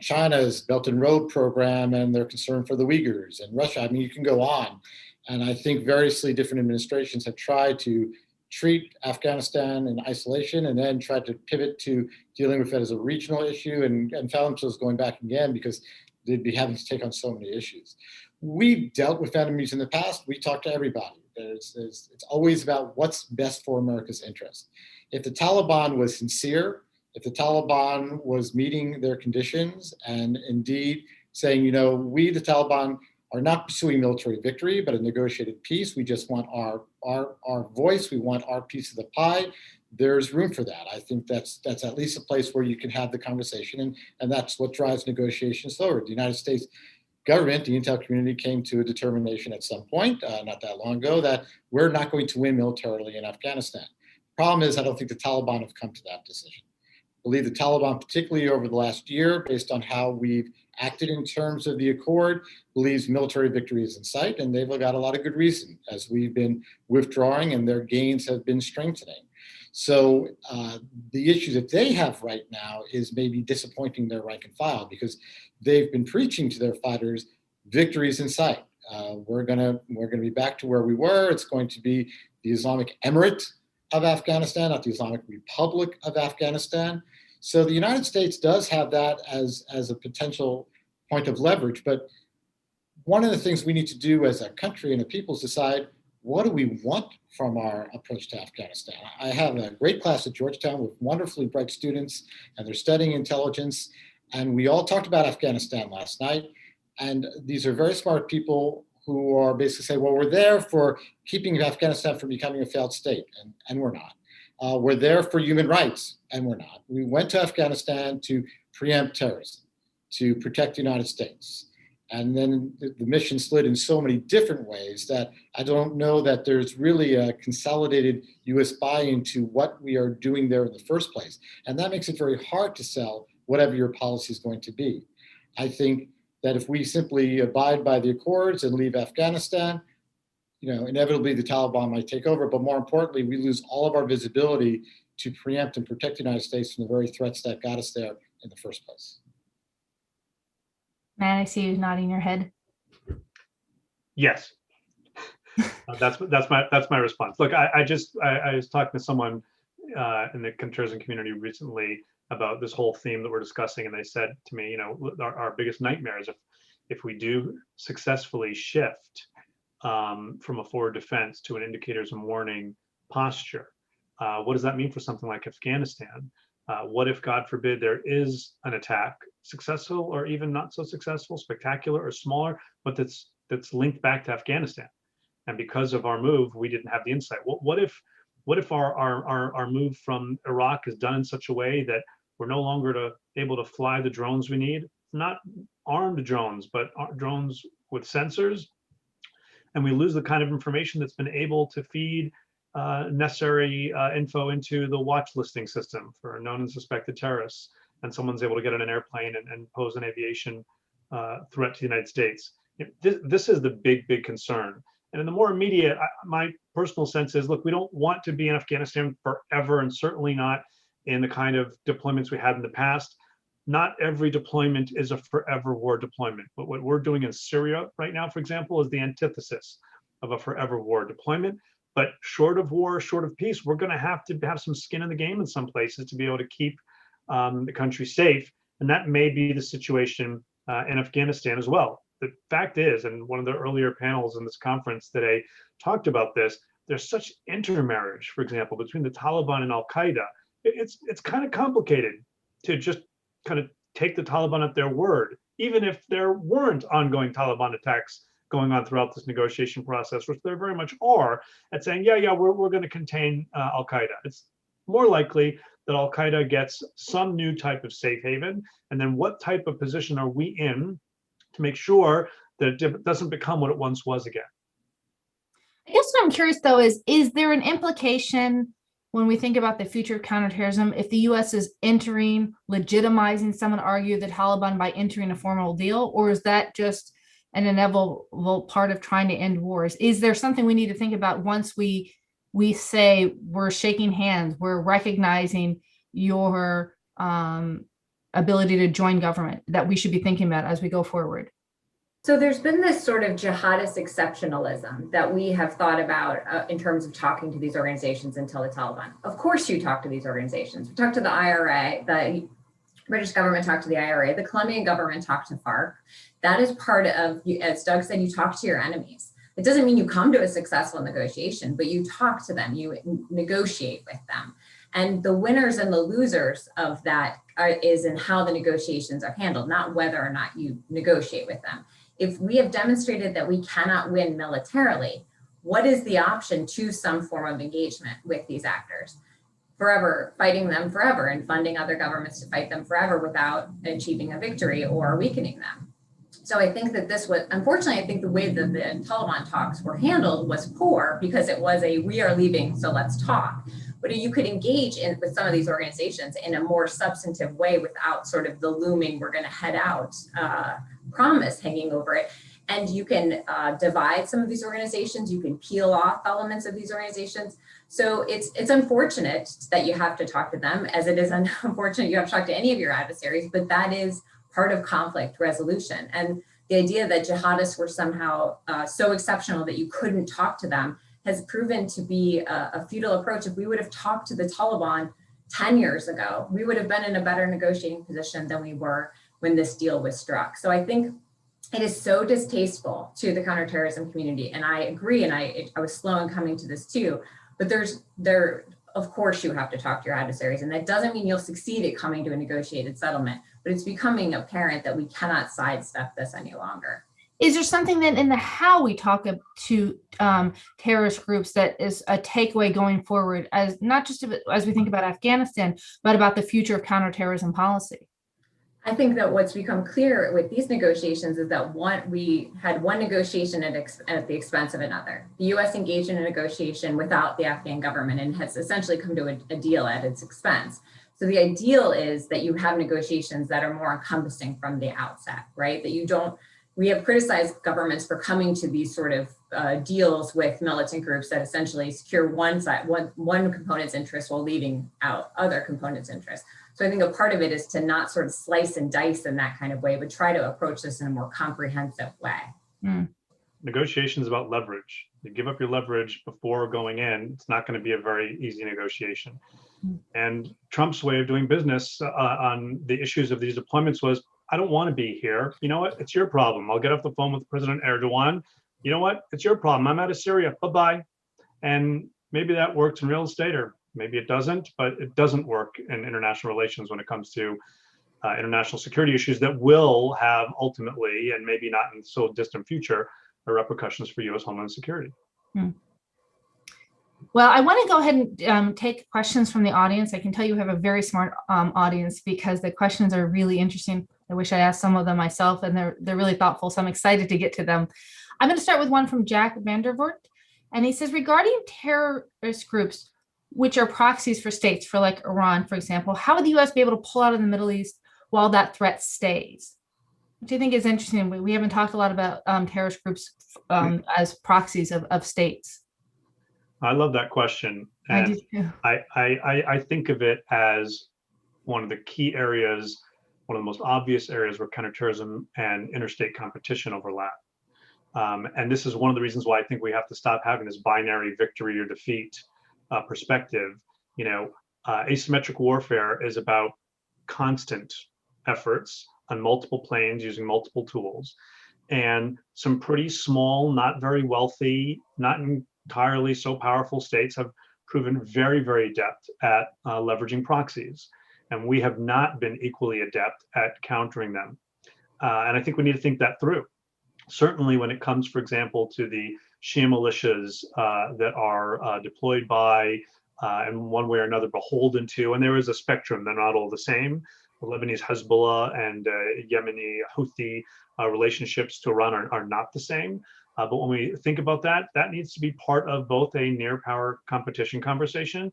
China's Belt and Road program and their concern for the Uyghurs, and Russia. I mean, you can go on. And I think variously different administrations have tried to treat Afghanistan in isolation and then tried to pivot to dealing with it as a regional issue, and found themselves going back again because they'd be having to take on so many issues. We've dealt with enemies in the past. We talk to everybody. It's always about what's best for America's interest. If the Taliban was sincere, if the Taliban was meeting their conditions and indeed saying, you know, we, the Taliban, are not pursuing military victory, but a negotiated peace. We just want our voice. We want our piece of the pie. There's room for that. I think that's at least a place where you can have the conversation, and that's what drives negotiations forward. The United States government, the intel community, came to a determination at some point, not that long ago, that we're not going to win militarily in Afghanistan. Problem is, I don't think the Taliban have come to that decision. I believe the Taliban, particularly over the last year, based on how we've acted in terms of the accord, believes military victory is in sight, and they've got a lot of good reason as we've been withdrawing and their gains have been strengthening. So the issue that they have right now is maybe disappointing their rank and file, because they've been preaching to their fighters, victory is in sight. We're gonna be back to where we were. It's going to be the Islamic Emirate of Afghanistan, not the Islamic Republic of Afghanistan. So the United States does have that as a potential point of leverage. But one of the things we need to do as a country and a people is decide, what do we want from our approach to Afghanistan? I have a great class at Georgetown with wonderfully bright students, and they're studying intelligence. And we all talked about Afghanistan last night. And these are very smart people who are basically saying, well, we're there for keeping Afghanistan from becoming a failed state, and we're not. We're there for human rights, and we're not. We went to Afghanistan to preempt terrorism, to protect the United States. And then the mission slid in so many different ways that I don't know that there's really a consolidated US buy-in to what we are doing there in the first place. And that makes it very hard to sell whatever your policy is going to be. I think that if we simply abide by the accords and leave Afghanistan, you know, inevitably the Taliban might take over, but more importantly, we lose all of our visibility to preempt and protect the United States from the very threats that got us there in the first place. Matt, I see you nodding your head. Yes. That's my response. Look, I was talking to someone in the counterterrorism community recently about this whole theme that we're discussing, and they said to me, you know, our biggest nightmare is if we do successfully shift from a forward defense to an indicators and warning posture. What does that mean for something like Afghanistan? What if, God forbid, there is an attack, successful or even not so successful, spectacular or smaller, but that's linked back to Afghanistan? And because of our move, we didn't have the insight. What if our move from Iraq is done in such a way that we're no longer able to fly the drones we need, not armed drones, but drones with sensors, and we lose the kind of information that's been able to feed necessary info into the watch listing system for known and suspected terrorists, and someone's able to get on an airplane and pose an aviation threat to the United States. This is the big concern. And in the more immediate, my personal sense is, look, we don't want to be in Afghanistan forever, and certainly not in the kind of deployments we had in the past. Not every deployment is a forever war deployment. But what we're doing in Syria right now, for example, is the antithesis of a forever war deployment. But short of war, short of peace, we're going to have some skin in the game in some places to be able to keep the country safe. And that may be the situation in Afghanistan as well. the fact is, and one of the earlier panels in this conference today talked about this, there's such intermarriage, for example, between the Taliban and Al-Qaeda. It's kind of complicated to just kind of take the Taliban at their word, even if there weren't ongoing Taliban attacks going on throughout this negotiation process, which there very much are, at saying, yeah, we're going to contain Al-Qaeda. It's more likely that Al-Qaeda gets some new type of safe haven, and then what type of position are we in to make sure that it doesn't become what it once was again? I guess what I'm curious though is there an implication when we think about the future of counterterrorism if the US is entering, legitimizing, someone argue the Taliban by entering a formal deal, or is that just an inevitable part of trying to end wars? Is there something we need to think about once we say we're shaking hands, we're recognizing your ability to join government that we should be thinking about as we go forward? So there's been this sort of jihadist exceptionalism that we have thought about in terms of talking to these organizations until the Taliban. Of course you talk to these organizations. We talked to the IRA, the British government talked to the IRA, the Colombian government talked to FARC. That is part of, as Doug said, you talk to your enemies. It doesn't mean you come to a successful negotiation, but you talk to them, you negotiate with them. And the winners and the losers of that is in how the negotiations are handled, not whether or not you negotiate with them. If we have demonstrated that we cannot win militarily, what is the option to some form of engagement with these actors? Forever, fighting them forever and funding other governments to fight them forever without achieving a victory or weakening them. So I think that this was, unfortunately, I think the way that the Taliban talks were handled was poor because it was a, we are leaving, so let's talk. But you could engage with some of these organizations in a more substantive way without sort of the looming, we're gonna head out promise hanging over it. And you can divide some of these organizations, you can peel off elements of these organizations. So it's unfortunate that you have to talk to them, as it is unfortunate you have to talk to any of your adversaries, but that is part of conflict resolution. And the idea that jihadists were somehow so exceptional that you couldn't talk to them has proven to be a futile approach. If we would have talked to the Taliban 10 years ago, we would have been in a better negotiating position than we were when this deal was struck. So I think it is so distasteful to the counterterrorism community. And I agree, and I was slow in coming to this too, but of course you have to talk to your adversaries, and that doesn't mean you'll succeed at coming to a negotiated settlement, but it's becoming apparent that we cannot sidestep this any longer. Is there something then in the how we talk to terrorist groups that is a takeaway going forward, as not just as we think about Afghanistan, but about the future of counterterrorism policy? I think that what's become clear with these negotiations is that we had one negotiation at the expense of another. The US engaged in a negotiation without the Afghan government and has essentially come to a deal at its expense. So the ideal is that you have negotiations that are more encompassing from the outset, right? That you don't, we have criticized governments for coming to these sort of deals with militant groups that essentially secure one component's interest while leaving out other components' interests. So I think a part of it is to not sort of slice and dice in that kind of way, but try to approach this in a more comprehensive way. Mm. Negotiations about leverage. You give up your leverage before going in, it's not going to be a very easy negotiation. And Trump's way of doing business on the issues of these deployments was, I don't want to be here. You know what? It's your problem. I'll get off the phone with President Erdogan. You know what? It's your problem. I'm out of Syria. Bye-bye. And maybe that works in real estate, or maybe it doesn't, but it doesn't work in international relations when it comes to international security issues that will have ultimately, and maybe not in so distant future, repercussions for U.S. Homeland Security. Hmm. Well, I want to go ahead and take questions from the audience. I can tell you have a very smart audience because the questions are really interesting. I wish I asked some of them myself, and they're really thoughtful, so I'm excited to get to them. I'm going to start with one from Jack Vandervoort, and he says, regarding terrorist groups, which are proxies for states, for like Iran, for example, how would the U.S. be able to pull out of the Middle East while that threat stays? Which I think is interesting. We haven't talked a lot about terrorist groups as proxies of states. I love that question. And I do too. I think of it as one of the key areas, one of the most obvious areas where counterterrorism and interstate competition overlap. And this is one of the reasons why I think we have to stop having this binary victory or defeat perspective. You know, asymmetric warfare is about constant efforts on multiple planes using multiple tools. And some pretty small, not very wealthy, not entirely so powerful states have proven very, very adept at leveraging proxies. And we have not been equally adept at countering them. And I think we need to think that through. Certainly when it comes, for example, to the Shia militias that are deployed by and one way or another beholden to, and there is a spectrum, they're not all the same. The Lebanese Hezbollah and Yemeni Houthi relationships to Iran are not the same. But when we think about that, that needs to be part of both a near power competition conversation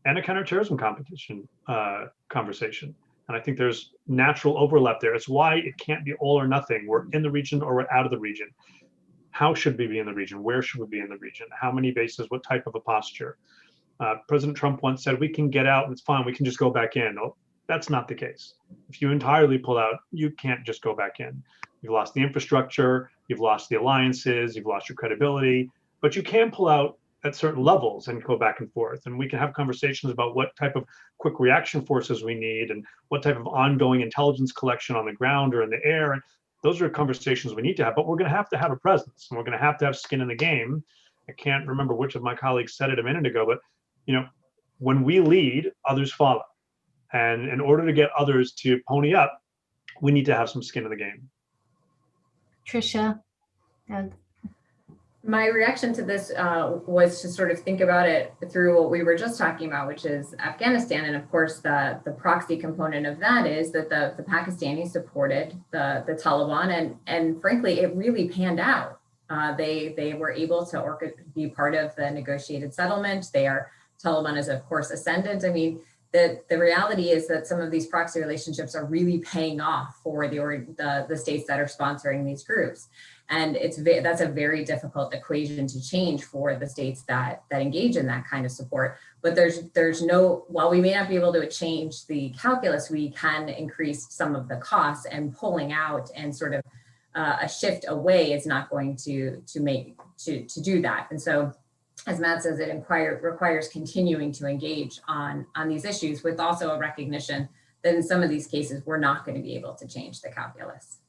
and a counterterrorism competition conversation. And I think there's natural overlap there. It's why it can't be all or nothing. We're in the region or we're out of the region. How should we be in the region? Where should we be in the region? How many bases? What type of a posture? President Trump once said, we can get out and it's fine. We can just go back in. Oh, that's not the case. If you entirely pull out, you can't just go back in. You've lost the infrastructure, you've lost the alliances, you've lost your credibility, but you can pull out at certain levels and go back and forth. And we can have conversations about what type of quick reaction forces we need and what type of ongoing intelligence collection on the ground or in the air. And those are conversations we need to have, but we're going to have a presence and we're going to have skin in the game. I can't remember which of my colleagues said it a minute ago, but when we lead, others follow. And in order to get others to pony up, we need to have some skin in the game. Tricia, Doug. My reaction to this was to sort of think about it through what we were just talking about, which is Afghanistan. And of course, the proxy component of that is that the Pakistanis supported the Taliban. And frankly, it really panned out. They were able to be part of the negotiated settlement. Taliban is, of course, ascendant. I mean, the reality is that some of these proxy relationships are really paying off for the states that are sponsoring these groups. And that's a very difficult equation to change for the states that engage in that kind of support. But while we may not be able to change the calculus, we can increase some of the costs, and pulling out and sort of a shift away is not going to do that. And so, as Matt says, it requires continuing to engage on these issues, with also a recognition that in some of these cases, we're not going to be able to change the calculus.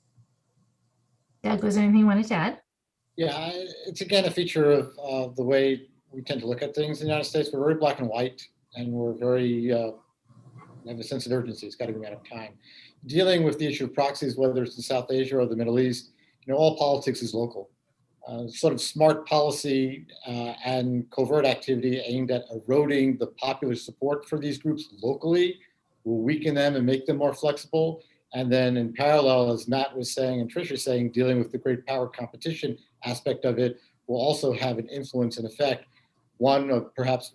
Doug, was there anything you wanted to add? Yeah, it's again a feature of the way we tend to look at things in the United States. We're very black and white, and we're very have a sense of urgency. It's got to be a matter of time. Dealing with the issue of proxies, whether it's in South Asia or the Middle East, all politics is local. Sort of smart policy and covert activity aimed at eroding the popular support for these groups locally will weaken them and make them more flexible. And then in parallel, as Matt was saying and Tricia was saying, dealing with the great power competition aspect of it will also have an influence and effect, one of perhaps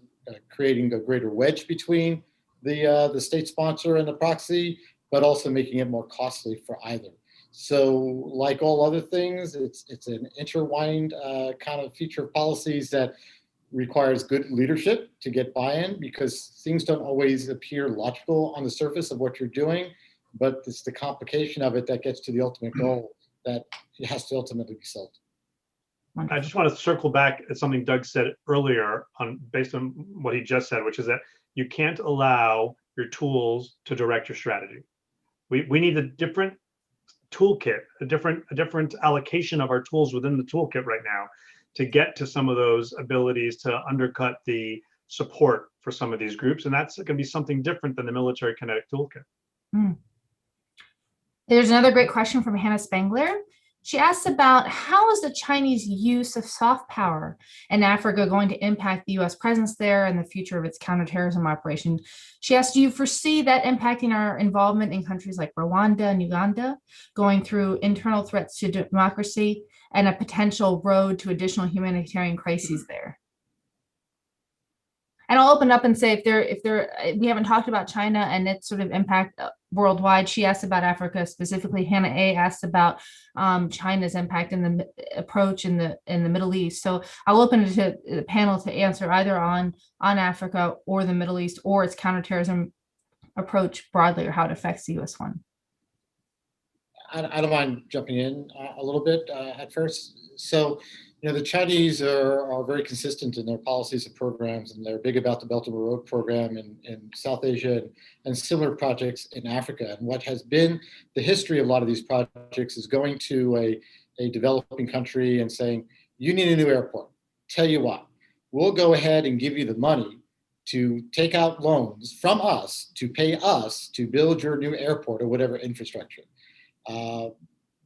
creating a greater wedge between the state sponsor and the proxy, but also making it more costly for either. So like all other things, it's an intertwined kind of feature of policies that requires good leadership to get buy-in, because things don't always appear logical on the surface of what you're doing, but it's the complication of it that gets to the ultimate goal that it has to ultimately be solved. I just want to circle back at something Doug said earlier based on what he just said, which is that you can't allow your tools to direct your strategy. We need a different toolkit, a different allocation of our tools within the toolkit right now to get to some of those abilities to undercut the support for some of these groups. And that's going to be something different than the military kinetic toolkit. There's another great question from Hannah Spangler. She asks about how is the Chinese use of soft power in Africa going to impact the U.S. presence there and the future of its counterterrorism operation. She asks, do you foresee that impacting our involvement in countries like Rwanda and Uganda, going through internal threats to democracy and a potential road to additional humanitarian crises there? And I'll open up and say, we haven't talked about China and its sort of impact worldwide. She asked about Africa specifically. Hannah A asked about China's impact in the approach in the Middle East. So I'll open it to the panel to answer either on Africa or the Middle East or its counterterrorism approach broadly, or how it affects the U.S. one. I don't mind jumping in a little bit at first. So, the Chinese are very consistent in their policies and programs, and they're big about the Belt and Road program in South Asia and similar projects in Africa. And what has been the history of a lot of these projects is going to a developing country and saying, you need a new airport. Tell you what, we'll go ahead and give you the money to take out loans from us to pay us to build your new airport or whatever infrastructure.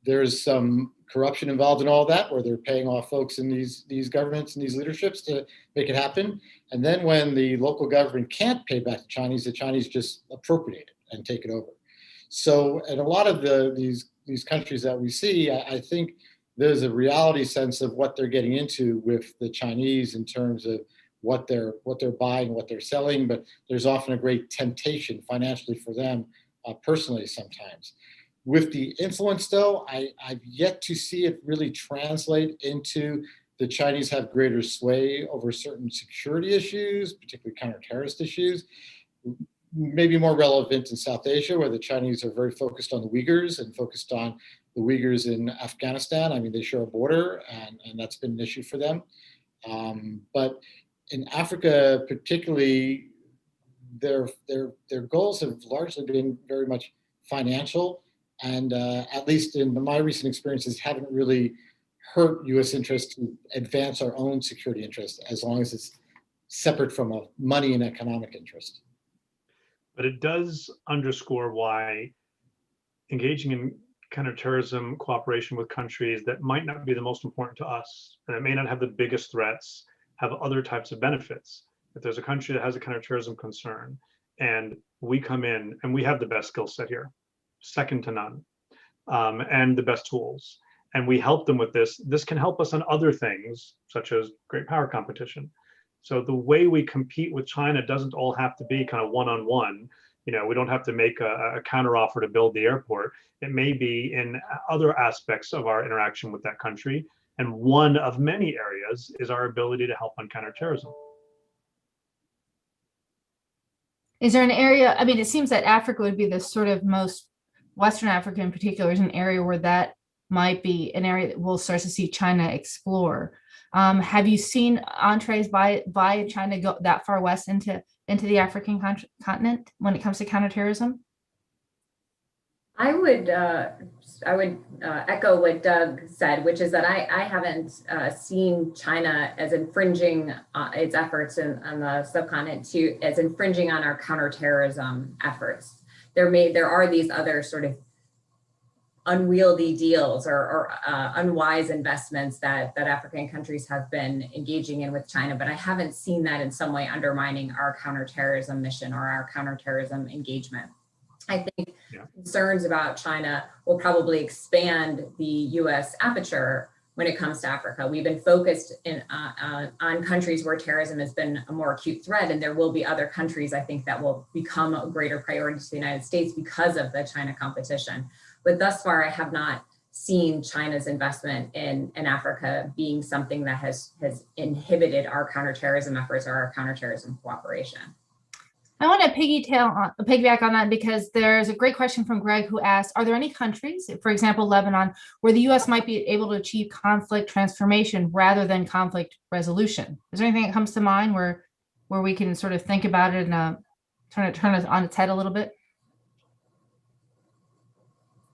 There's some corruption involved in all that, where they're paying off folks in these governments and these leaderships to make it happen. And then when the local government can't pay back the Chinese just appropriate it and take it over. So in a lot of these countries that we see, I think there's a reality sense of what they're getting into with the Chinese in terms of what they're buying, what they're selling, but there's often a great temptation financially for them personally sometimes. With the influence, though, I've yet to see it really translate into the Chinese have greater sway over certain security issues, particularly counter-terrorist issues. Maybe more relevant in South Asia, where the Chinese are very focused on the Uyghurs and focused on the Uyghurs in Afghanistan. I mean, they share a border, and that's been an issue for them. But in Africa, particularly, their goals have largely been very much financial, and at least in my recent experiences, haven't really hurt U.S. interests to advance our own security interests, as long as it's separate from a money and economic interest. But it does underscore why engaging in counterterrorism cooperation with countries that might not be the most important to us, and that may not have the biggest threats, have other types of benefits. If there's a country that has a counterterrorism concern, and we come in and we have the best skill set here, second to none, and the best tools, and we help them with this can help us on other things, such as great power competition. So the way we compete with China doesn't all have to be kind of one-on-one. You know, we don't have to make a counteroffer to build the airport. It may be in other aspects of our interaction with that country. And one of many areas is our ability to help on counterterrorism. Is there an area, I mean, it seems that Africa would be the sort of most, Western Africa in particular, is an area where that might be an area that we'll start to see China explore. Have you seen entrees by China go that far west into the African continent when it comes to counterterrorism? I would echo what Doug said, which is that I haven't seen China as infringing its efforts on the subcontinent as infringing on our counterterrorism efforts. There are these other sort of unwieldy deals or unwise investments that African countries have been engaging in with China, but I haven't seen that in some way undermining our counterterrorism mission or our counterterrorism engagement. I think concerns about China will probably expand the U.S. aperture when it comes to Africa. We've been focused on countries where terrorism has been a more acute threat, and there will be other countries, I think, that will become a greater priority to the United States because of the China competition. But thus far, I have not seen China's investment in Africa being something that has inhibited our counterterrorism efforts or our counterterrorism cooperation. I want to piggyback on that, because there's a great question from Greg, who asked, are there any countries, for example, Lebanon, where the U.S. might be able to achieve conflict transformation rather than conflict resolution? Is there anything that comes to mind where we can sort of think about it and turn it on its head a little bit?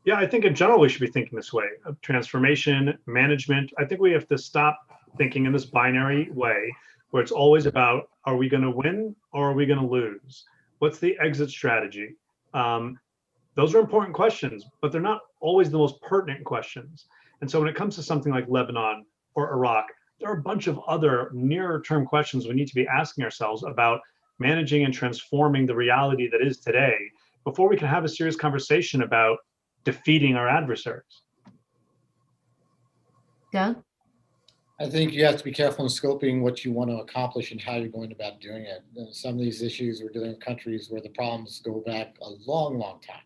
Yeah, I think in general, we should be thinking this way of transformation, management. I think we have to stop thinking in this binary way, where it's always about, are we going to win or are we going to lose? What's the exit strategy? Those are important questions, but they're not always the most pertinent questions. And so when it comes to something like Lebanon or Iraq, there are a bunch of other nearer term questions we need to be asking ourselves about managing and transforming the reality that is today before we can have a serious conversation about defeating our adversaries. Doug? I think you have to be careful in scoping what you want to accomplish and how you're going about doing it. Some of these issues we're dealing with countries where the problems go back a long, long time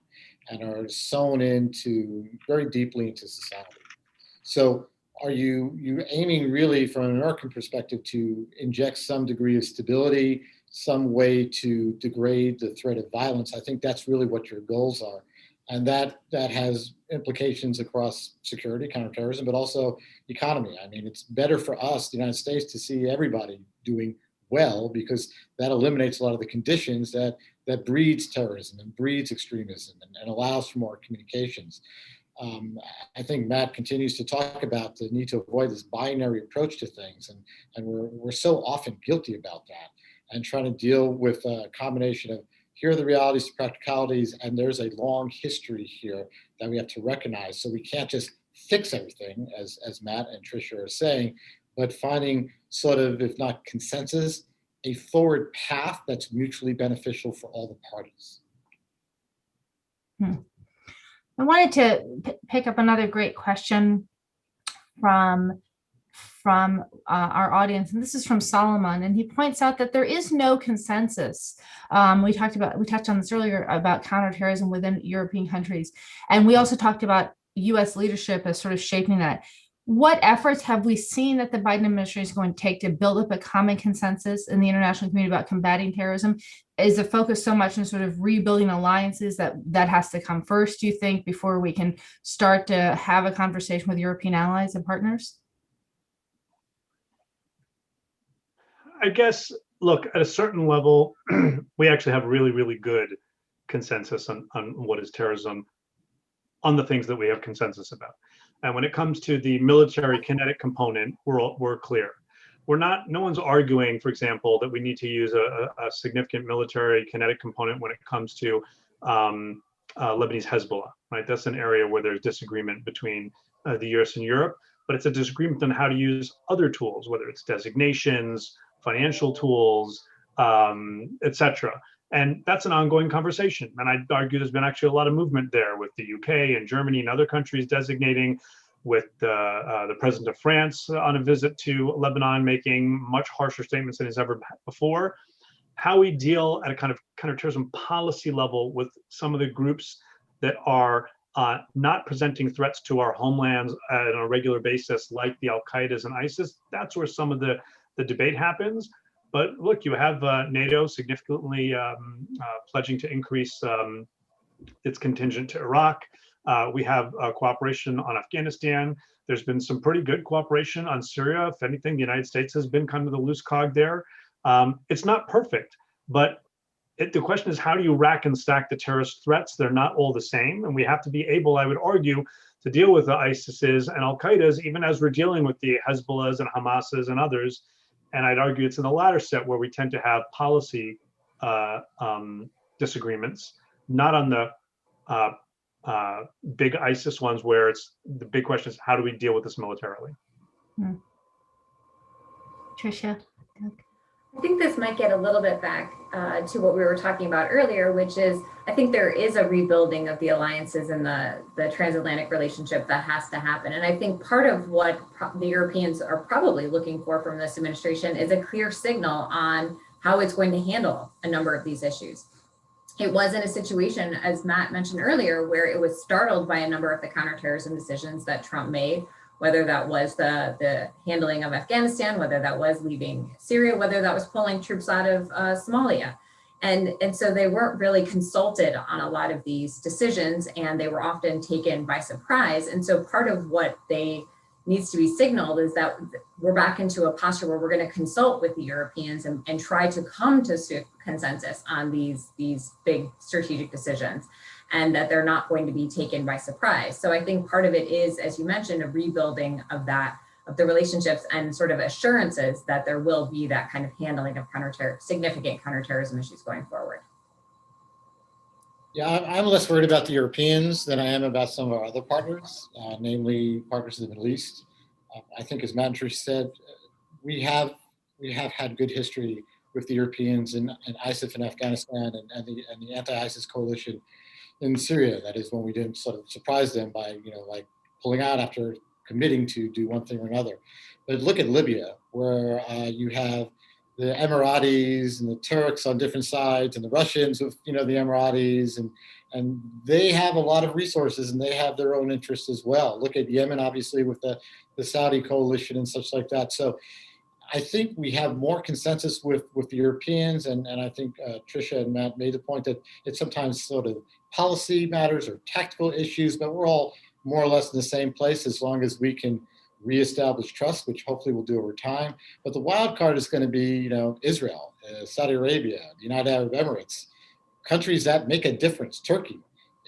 and are sewn into very deeply into society. So are you aiming really from an American perspective to inject some degree of stability, some way to degrade the threat of violence? I think that's really what your goals are. And that has implications across security, counterterrorism, but also economy. I mean, it's better for us, the United States, to see everybody doing well, because that eliminates a lot of the conditions that breeds terrorism and breeds extremism and allows for more communications. I think Matt continues to talk about the need to avoid this binary approach to things, and we're so often guilty about that, and trying to deal with a combination of here are the realities, the practicalities, and there's a long history here that we have to recognize. So we can't just fix everything, as Matt and Tricia are saying, but finding sort of, if not consensus, a forward path that's mutually beneficial for all the parties. I wanted to pick up another great question from our audience, and this is from Solomon, and he points out that there is no consensus. We touched on this earlier about counterterrorism within European countries, and we also talked about U.S. leadership as sort of shaping that. What efforts have we seen that the Biden administration is going to take to build up a common consensus in the international community about combating terrorism? Is the focus so much in sort of rebuilding alliances that has to come first, do you think, before we can start to have a conversation with European allies and partners? I guess, look, at a certain level, we actually have really, really good consensus on what is terrorism, on the things that we have consensus about. And when it comes to the military kinetic component, we're clear. No one's arguing, for example, that we need to use a significant military kinetic component when it comes to Lebanese Hezbollah, right? That's an area where there's disagreement between the US and Europe, but it's a disagreement on how to use other tools, whether it's designations, financial tools, etc. And that's an ongoing conversation. And I'd argue there's been actually a lot of movement there with the UK and Germany and other countries designating, with the president of France on a visit to Lebanon, making much harsher statements than he's ever before. How we deal at a kind of counterterrorism policy level with some of the groups that are not presenting threats to our homelands on a regular basis, like the Al-Qaedas and ISIS, that's where some of the debate happens. But look, you have NATO significantly pledging to increase its contingent to Iraq. We have cooperation on Afghanistan. There's been some pretty good cooperation on Syria. If anything, the United States has been kind of the loose cog there. It's not perfect, but the question is, how do you rack and stack the terrorist threats? They're not all the same. And we have to be able, I would argue, to deal with the ISISs and Al-Qaedas, even as we're dealing with the Hezbollahs and Hamases and others. And I'd argue it's in the latter set where we tend to have policy disagreements, not on the big ISIS ones where the big question is, how do we deal with this militarily? Tricia? I think this might get a little bit back to what we were talking about earlier, which is, I think there is a rebuilding of the alliances in the transatlantic relationship that has to happen. And I think part of what the Europeans are probably looking for from this administration is a clear signal on how it's going to handle a number of these issues. It was in a situation, as Matt mentioned earlier, where it was startled by a number of the counterterrorism decisions that Trump made, whether that was the handling of Afghanistan, whether that was leaving Syria, whether that was pulling troops out of Somalia. And so they weren't really consulted on a lot of these decisions, and they were often taken by surprise. And so part of what needs to be signaled is that we're back into a posture where we're going to consult with the Europeans and try to come to consensus on these big strategic decisions, and that they're not going to be taken by surprise. So I think part of it is, as you mentioned, a rebuilding of the relationships and sort of assurances that there will be that kind of handling of significant counterterrorism issues going forward. Yeah, I'm less worried about the Europeans than I am about some of our other partners, namely partners in the Middle East. I think, as Matt and Trish said, we have had good history with the Europeans and ISIF in Afghanistan and the anti-ISIS coalition in Syria. That is, when we didn't sort of surprise them by, like pulling out after committing to do one thing or another. But look at Libya, where you have the Emiratis and the Turks on different sides, and the Russians with, the Emiratis, and they have a lot of resources and they have their own interests as well. Look at Yemen, obviously, with the Saudi coalition and such like that. So I think we have more consensus with the Europeans, and I think Tricia and Matt made the point that it's sometimes sort of policy matters or tactical issues, but we're all more or less in the same place as long as we can reestablish trust, which hopefully we'll do over time. But the wild card is going to be, Israel, Saudi Arabia, the United Arab Emirates, countries that make a difference, Turkey.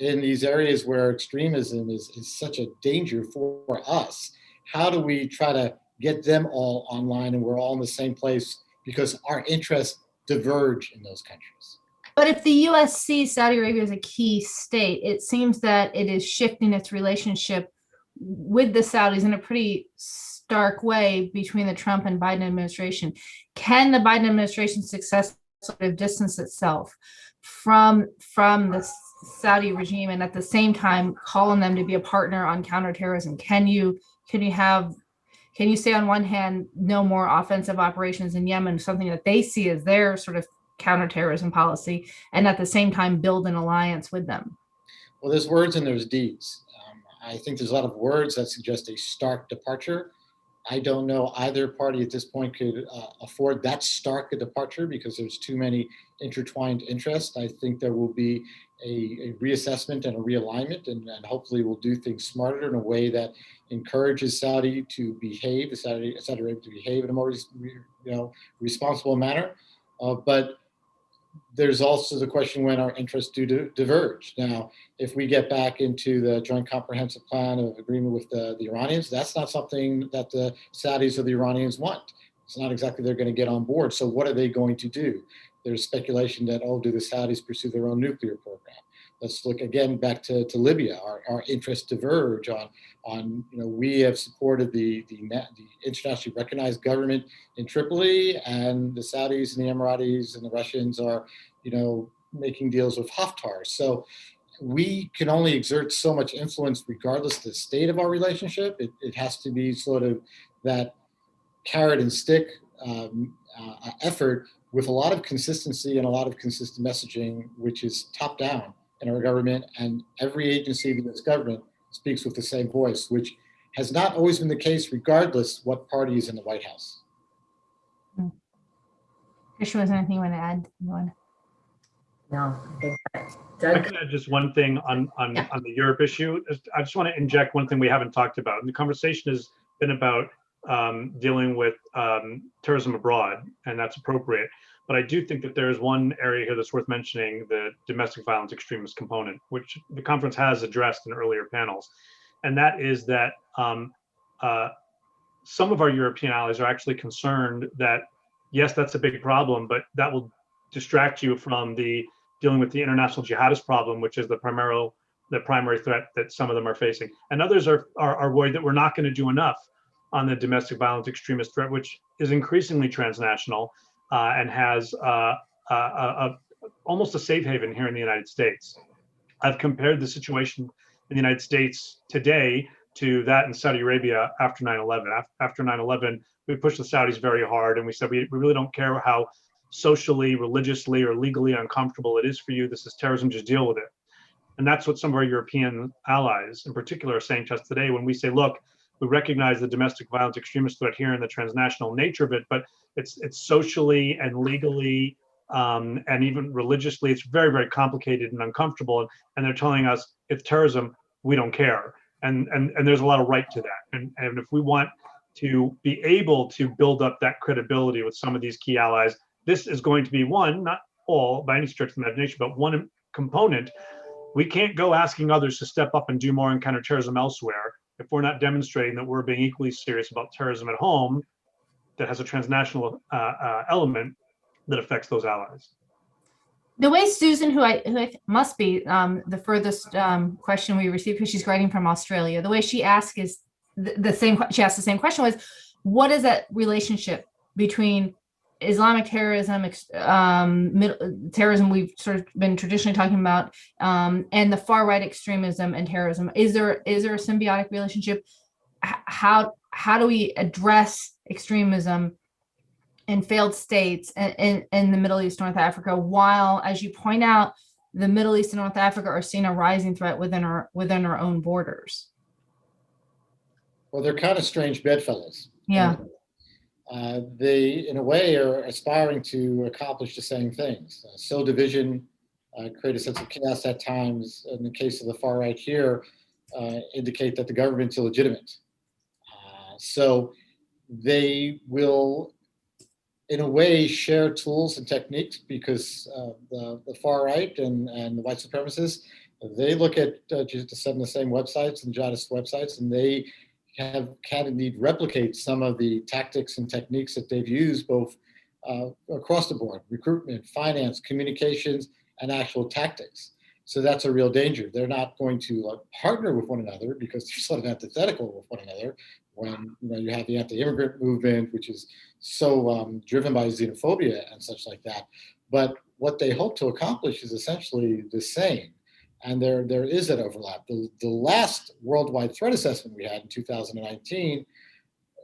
in these areas where extremism is such a danger for us, how do we try to get them all online and we're all in the same place because our interests diverge in those countries? But if the U.S. sees Saudi Arabia as a key state, it seems that it is shifting its relationship with the Saudis in a pretty stark way between the Trump and Biden administration. Can the Biden administration successfully sort of distance itself from the Saudi regime and at the same time call on them to be a partner on counterterrorism? Can you say on one hand no more offensive operations in Yemen, something that they see as their sort of counterterrorism policy, and at the same time build an alliance with them? Well, there's words and there's deeds. I think there's a lot of words that suggest a stark departure. I don't know either party at this point could afford that stark a departure because there's too many intertwined interests. I think there will be a reassessment and a realignment, and hopefully we'll do things smarter in a way that encourages Saudi to behave, Saudi Arabia to behave in a more responsible manner. But there's also the question when our interests do diverge. Now, if we get back into the joint comprehensive plan of agreement with the Iranians, that's not something that the Saudis or the Iranians want. It's not exactly they're going to get on board. So what are they going to do? There's speculation that, do the Saudis pursue their own nuclear program? Let's look again back to Libya. Our interests diverge on we have supported the internationally recognized government in Tripoli, and the Saudis and the Emiratis and the Russians are making deals with Haftar. So we can only exert so much influence regardless of the state of our relationship. It has to be sort of that carrot and stick effort with a lot of consistency and a lot of consistent messaging, which is top down in our government, and every agency in this government speaks with the same voice, which has not always been the case regardless what party is in the White House. Trish, was there anything you want to add? No, I think I can add just one thing on the Europe issue. I just want to inject one thing we haven't talked about. And the conversation has been about dealing with terrorism abroad, and that's appropriate. But I do think that there is one area here that's worth mentioning, the domestic violence extremist component, which the conference has addressed in earlier panels. And that is that some of our European allies are actually concerned that, yes, that's a big problem, but that will distract you from dealing with the international jihadist problem, which is the primary threat that some of them are facing. And others are worried that we're not going to do enough on the domestic violence extremist threat, which is increasingly transnational and has almost a safe haven here in the United States. I've compared the situation in the United States today to that in Saudi Arabia after 9/11. After 9/11, we pushed the Saudis very hard, and we said, we really don't care how socially, religiously, or legally uncomfortable it is for you. This is terrorism, just deal with it. And that's what some of our European allies in particular are saying to us today when we say, look, we recognize the domestic violence extremist threat here and the transnational nature of it, but it's socially and legally and even religiously, it's very, very complicated and uncomfortable. And they're telling us it's terrorism, we don't care. And there's a lot of right to that. And if we want to be able to build up that credibility with some of these key allies, this is going to be one, not all by any stretch of the imagination, but one component. We can't go asking others to step up and do more in counterterrorism elsewhere if we're not demonstrating that we're being equally serious about terrorism at home that has a transnational element that affects those allies. The way Susan, who must be the furthest question we received, because she's writing from Australia, the way she asked is the same. She asked the same question: was what is that relationship between Islamic terrorism, terrorism we've sort of been traditionally talking about, and the far right extremism and terrorism? Is there a symbiotic relationship? How do we address extremism in failed states in the Middle East, North Africa, while, as you point out, the Middle East and North Africa are seeing a rising threat within our own borders? Well, they're kind of strange bedfellows. Yeah. They, in a way, are aspiring to accomplish the same things. Sow division, create a sense of chaos at times. In the case of the far right here, indicate that the government's illegitimate. So they will, in a way, share tools and techniques because the far right and the white supremacists, They look at just some of the same websites and jihadist websites, and they can indeed replicate some of the tactics and techniques that they've used both across the board: recruitment, finance, communications, and actual tactics. So that's a real danger. They're not going to partner with one another because they're sort of antithetical with one another. When you have the anti-immigrant movement, which is so driven by xenophobia and such like that. But what they hope to accomplish is essentially the same. And there is that overlap. The last worldwide threat assessment we had in 2019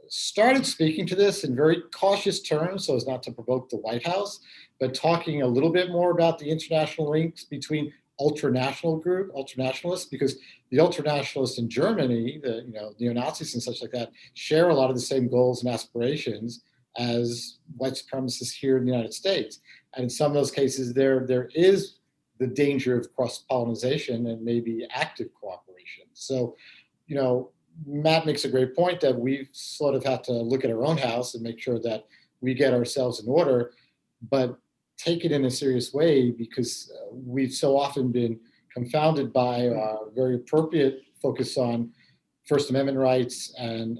started speaking to this in very cautious terms so as not to provoke the White House, but talking a little bit more about the international links between ultranationalists, because the ultranationalists in Germany, the neo-Nazis and such like that, share a lot of the same goals and aspirations as white supremacists here in the United States. And in some of those cases, there is the danger of cross-pollination and maybe active cooperation. So, Matt makes a great point that we sort of have to look at our own house and make sure that we get ourselves in order, but take it in a serious way, because we've so often been confounded by our very appropriate focus on First Amendment rights and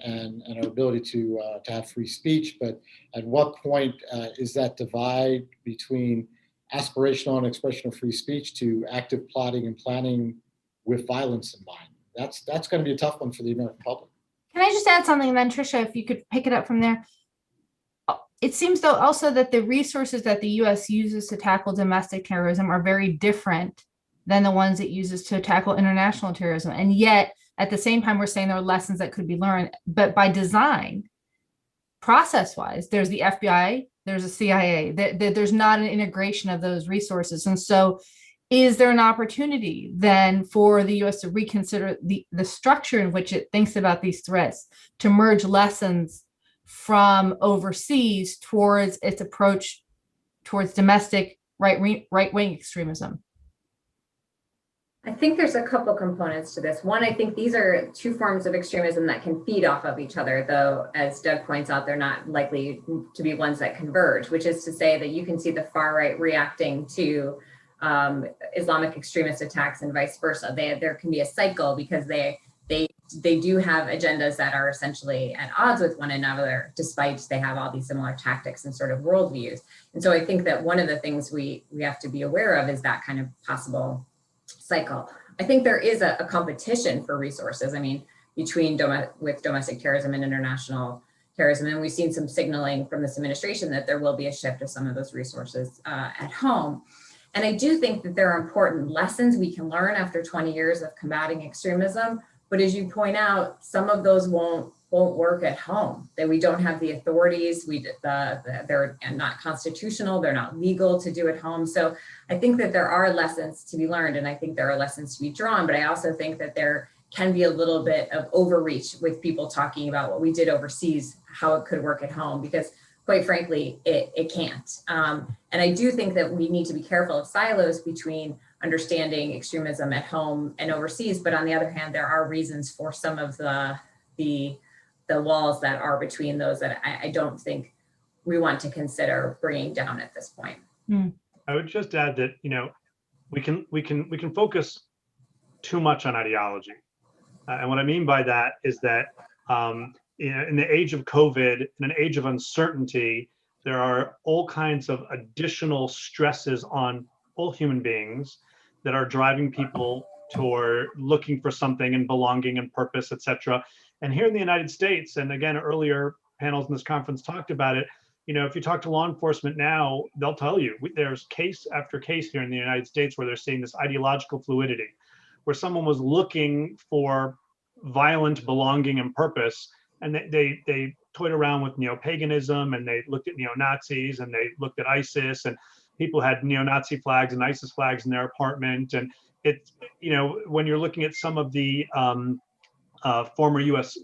our ability to have free speech. But at what point is that divide between aspirational and expression of free speech to active plotting and planning with violence in mind? That's going to be a tough one for the American public. Can I just add something then, Tricia, if you could pick it up from there? It seems though also that the resources that the U.S. uses to tackle domestic terrorism are very different than the ones it uses to tackle international terrorism. And yet, at the same time, we're saying there are lessons that could be learned. But by design, process-wise, there's the FBI, there's a CIA. There's not an integration of those resources. And so is there an opportunity then for the U.S. to reconsider the structure in which it thinks about these threats, to merge lessons from overseas towards its approach towards domestic right-wing extremism? I think there's a couple components to this. One, I think these are two forms of extremism that can feed off of each other, though, as Doug points out, they're not likely to be ones that converge, which is to say that you can see the far right reacting to Islamic extremist attacks and vice versa. There can be a cycle because they do have agendas that are essentially at odds with one another, despite they have all these similar tactics and sort of worldviews. And so I think that one of the things we have to be aware of is that kind of possible cycle. I think there is a competition for resources. I mean, between with domestic terrorism and international terrorism, and we've seen some signaling from this administration that there will be a shift of some of those resources at home. And I do think that there are important lessons we can learn after 20 years of combating extremism. But as you point out, some of those won't work at home. That we don't have the authorities. They're not constitutional. They're not legal to do at home. So I think that there are lessons to be learned, and I think there are lessons to be drawn. But I also think that there can be a little bit of overreach with people talking about what we did overseas, how it could work at home, because quite frankly, it can't. And I do think that we need to be careful of silos between understanding extremism at home and overseas. But on the other hand, there are reasons for some of the walls that are between those that I don't think we want to consider bringing down at this point. I would just add that we can focus too much on ideology, and what I mean by that is that in the age of COVID, in an age of uncertainty, there are all kinds of additional stresses on all human beings that are driving people toward looking for something and belonging and purpose, etc. And here in the United States, and again, earlier panels in this conference talked about it, if you talk to law enforcement now, they'll tell you there's case after case here in the United States where they're seeing this ideological fluidity, where someone was looking for violent belonging and purpose, and they toyed around with neo-paganism, and they looked at neo-Nazis, and they looked at ISIS, and people had neo-Nazi flags and ISIS flags in their apartment. And it, when you're looking at some of the former U.S.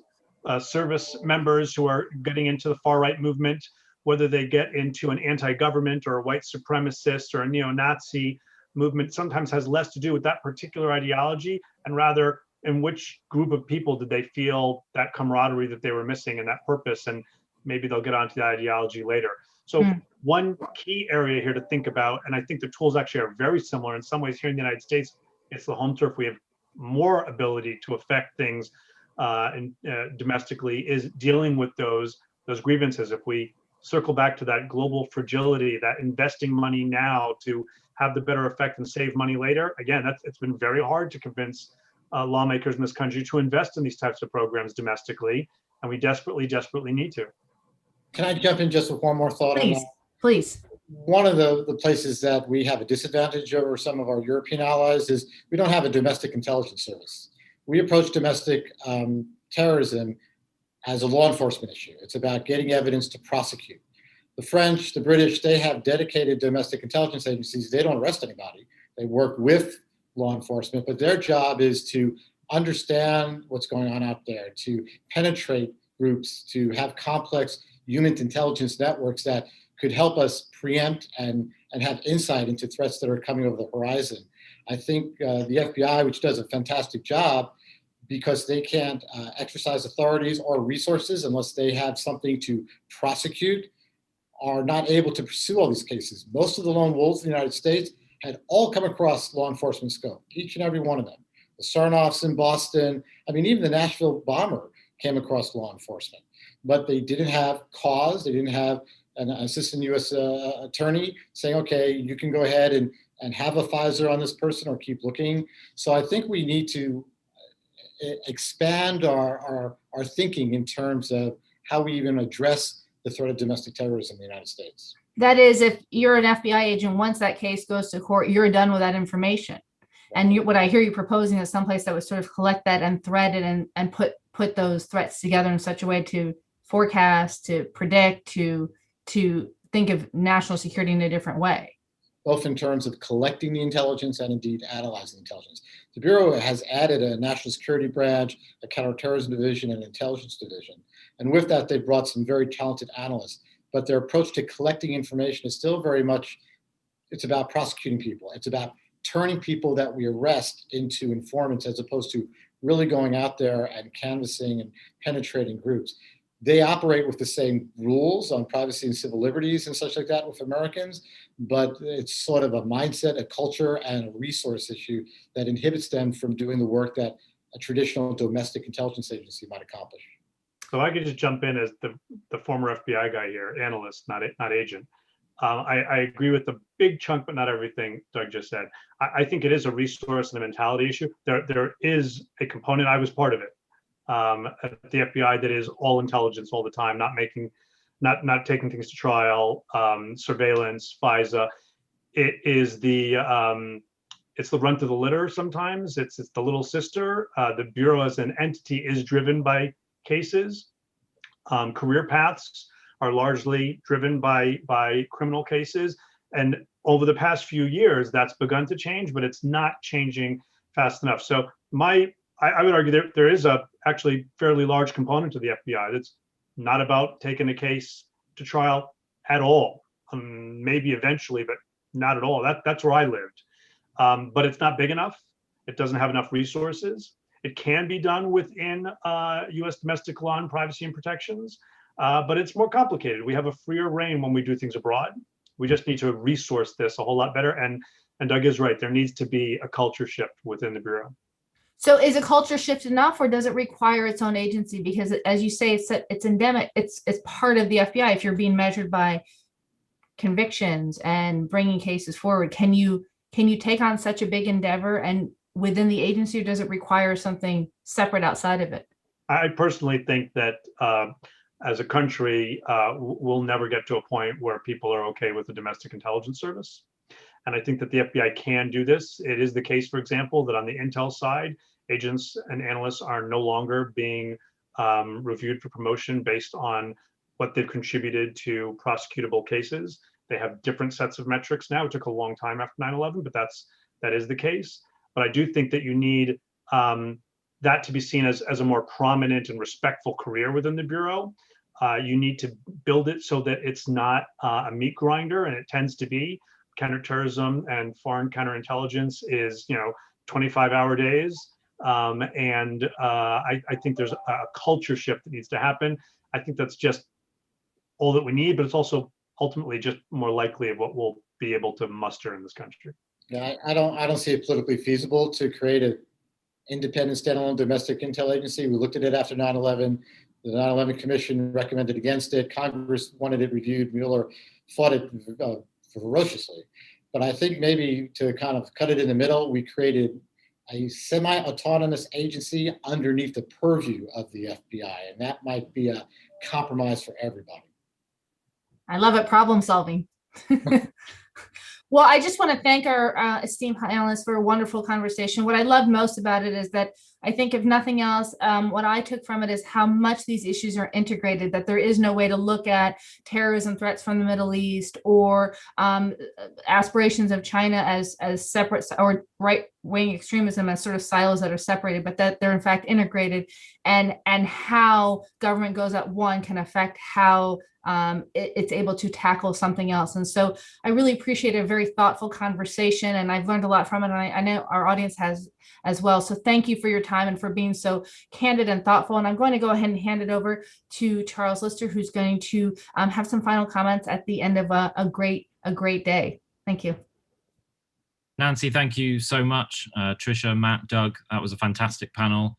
Service members who are getting into the far right movement, whether they get into an anti-government or a white supremacist or a neo-Nazi movement, sometimes has less to do with that particular ideology, and rather in which group of people did they feel that camaraderie that they were missing and that purpose, and maybe they'll get onto the ideology later. So one key area here to think about, and I think the tools actually are very similar in some ways here in the United States, it's the home turf we have more ability to affect things domestically, is dealing with those grievances. If we circle back to that global fragility, that investing money now to have the better effect and save money later, again, it's been very hard to convince lawmakers in this country to invest in these types of programs domestically, and we desperately need to. Can I jump in just with one more thought on that? Please. One of the places that we have a disadvantage over some of our European allies is we don't have a domestic intelligence service. We approach domestic terrorism as a law enforcement issue. It's about getting evidence to prosecute. The French, the British, they have dedicated domestic intelligence agencies. They don't arrest anybody. They work with law enforcement, but their job is to understand what's going on out there, to penetrate groups, to have complex human intelligence networks that could help us preempt and have insight into threats that are coming over the horizon. I think the FBI, which does a fantastic job, because they can't exercise authorities or resources unless they have something to prosecute, are not able to pursue all these cases. Most of the lone wolves in the United States had all come across law enforcement scope, each and every one of them. The Sarnoffs in Boston, I mean, even the Nashville bomber came across law enforcement, but they didn't have cause. They didn't have an assistant U.S. attorney saying, okay, you can go ahead and have a Pfizer on this person or keep looking. So I think we need to expand our thinking in terms of how we even address the threat of domestic terrorism in the United States. That is, if you're an FBI agent, once that case goes to court, you're done with that information. And what I hear you proposing is someplace that would sort of collect that and thread it and put those threats together in such a way to forecast, to predict, to think of national security in a different way. Both in terms of collecting the intelligence and indeed analyzing intelligence. The Bureau has added a national security branch, a counterterrorism division, and an intelligence division. And with that, they've brought some very talented analysts. But their approach to collecting information is still very much, it's about prosecuting people. It's about turning people that we arrest into informants as opposed to really going out there and canvassing and penetrating groups. They operate with the same rules on privacy and civil liberties and such like that with Americans, but it's sort of a mindset, a culture, and a resource issue that inhibits them from doing the work that a traditional domestic intelligence agency might accomplish. So I could just jump in as the former FBI guy here, analyst, not agent. I agree with the big chunk, but not everything Doug just said. I think it is a resource and a mentality issue. There is a component, I was part of it, at the FBI, that is all intelligence all the time, not taking things to trial, surveillance, FISA. It is it's the run to the litter sometimes. It's the little sister. The Bureau as an entity is driven by cases. Career paths are largely driven by criminal cases. And over the past few years, that's begun to change, but it's not changing fast enough. So I would argue there is a actually fairly large component to the FBI that's not about taking a case to trial at all. Maybe eventually, but not at all. That's where I lived. But it's not big enough. It doesn't have enough resources. It can be done within U.S. domestic law and privacy and protections, but it's more complicated. We have a freer reign when we do things abroad. We just need to resource this a whole lot better. And Doug is right. There needs to be a culture shift within the Bureau. So is a culture shift enough, or does it require its own agency? Because as you say, it's endemic. It's part of the FBI. If you're being measured by convictions and bringing cases forward, can you take on such a big endeavor and within the agency, or does it require something separate outside of it? I personally think that as a country, we'll never get to a point where people are okay with the domestic intelligence service. And I think that the FBI can do this. It is the case, for example, that on the intel side, agents and analysts are no longer being reviewed for promotion based on what they've contributed to prosecutable cases. They have different sets of metrics now. It took a long time after 9/11, but that is the case. But I do think that you need that to be seen as a more prominent and respectful career within the Bureau. You need to build it so that it's not a meat grinder, and it tends to be. Counterterrorism and foreign counterintelligence is 25-hour days. And I think there's a culture shift that needs to happen. I think that's just all that we need, but it's also ultimately just more likely of what we'll be able to muster in this country. Yeah, I don't see it politically feasible to create an independent standalone domestic intel agency. We looked at it after 9/11. The 9/11 Commission recommended against it. Congress wanted it reviewed. Mueller fought it ferociously. But I think maybe to kind of cut it in the middle, we created a semi-autonomous agency underneath the purview of the FBI, and that might be a compromise for everybody. I love it. Problem solving. Well, I just want to thank our esteemed panelists for a wonderful conversation. What I love most about it is that I think, if nothing else, what I took from it is how much these issues are integrated, that there is no way to look at terrorism threats from the Middle East or aspirations of China as separate, or right-wing extremism as sort of silos that are separated, but that they're in fact integrated, and how government goes at one can affect how it's able to tackle something else. And so I really appreciate a very thoughtful conversation, and I've learned a lot from it, and I know our audience has as well. So thank you for your time and for being so candid and thoughtful. And I'm going to go ahead and hand it over to Charles Lister, who's going to have some final comments at the end of a great day. Thank you. Nancy, thank you so much. Tricia, Matt, Doug, that was a fantastic panel.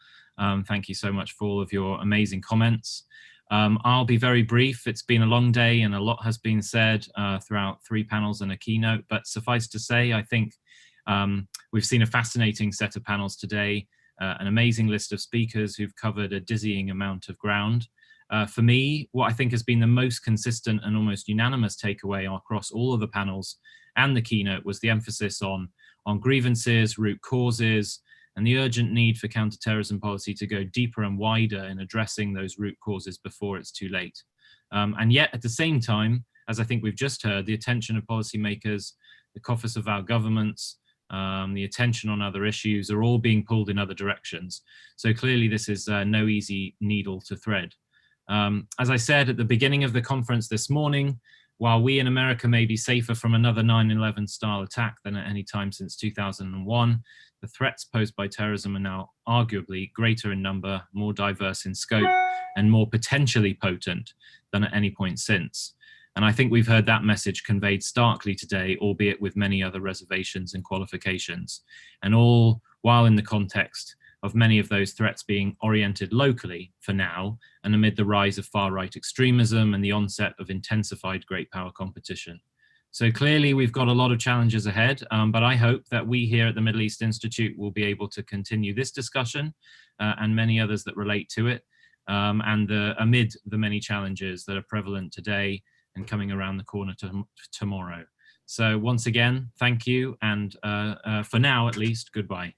Thank you so much for all of your amazing comments. I'll be very brief. It's been a long day and a lot has been said throughout 3 panels and a keynote, but suffice to say, I think we've seen a fascinating set of panels today, an amazing list of speakers who've covered a dizzying amount of ground. For me, what I think has been the most consistent and almost unanimous takeaway across all of the panels and the keynote was the emphasis on grievances, root causes, and the urgent need for counterterrorism policy to go deeper and wider in addressing those root causes before it's too late. And yet, at the same time, as I think we've just heard, the attention of policymakers, the coffers of our governments, the attention on other issues are all being pulled in other directions. So clearly this is no easy needle to thread. As I said at the beginning of the conference this morning, while we in America may be safer from another 9/11 style attack than at any time since 2001, the threats posed by terrorism are now arguably greater in number, more diverse in scope, and more potentially potent than at any point since. And I think we've heard that message conveyed starkly today, albeit with many other reservations and qualifications, and all while in the context of many of those threats being oriented locally for now, and amid the rise of far-right extremism and the onset of intensified great power competition. So clearly we've got a lot of challenges ahead, but I hope that we here at the Middle East Institute will be able to continue this discussion and many others that relate to it, and amid the many challenges that are prevalent today and coming around the corner tomorrow. So once again, thank you, and for now at least, goodbye.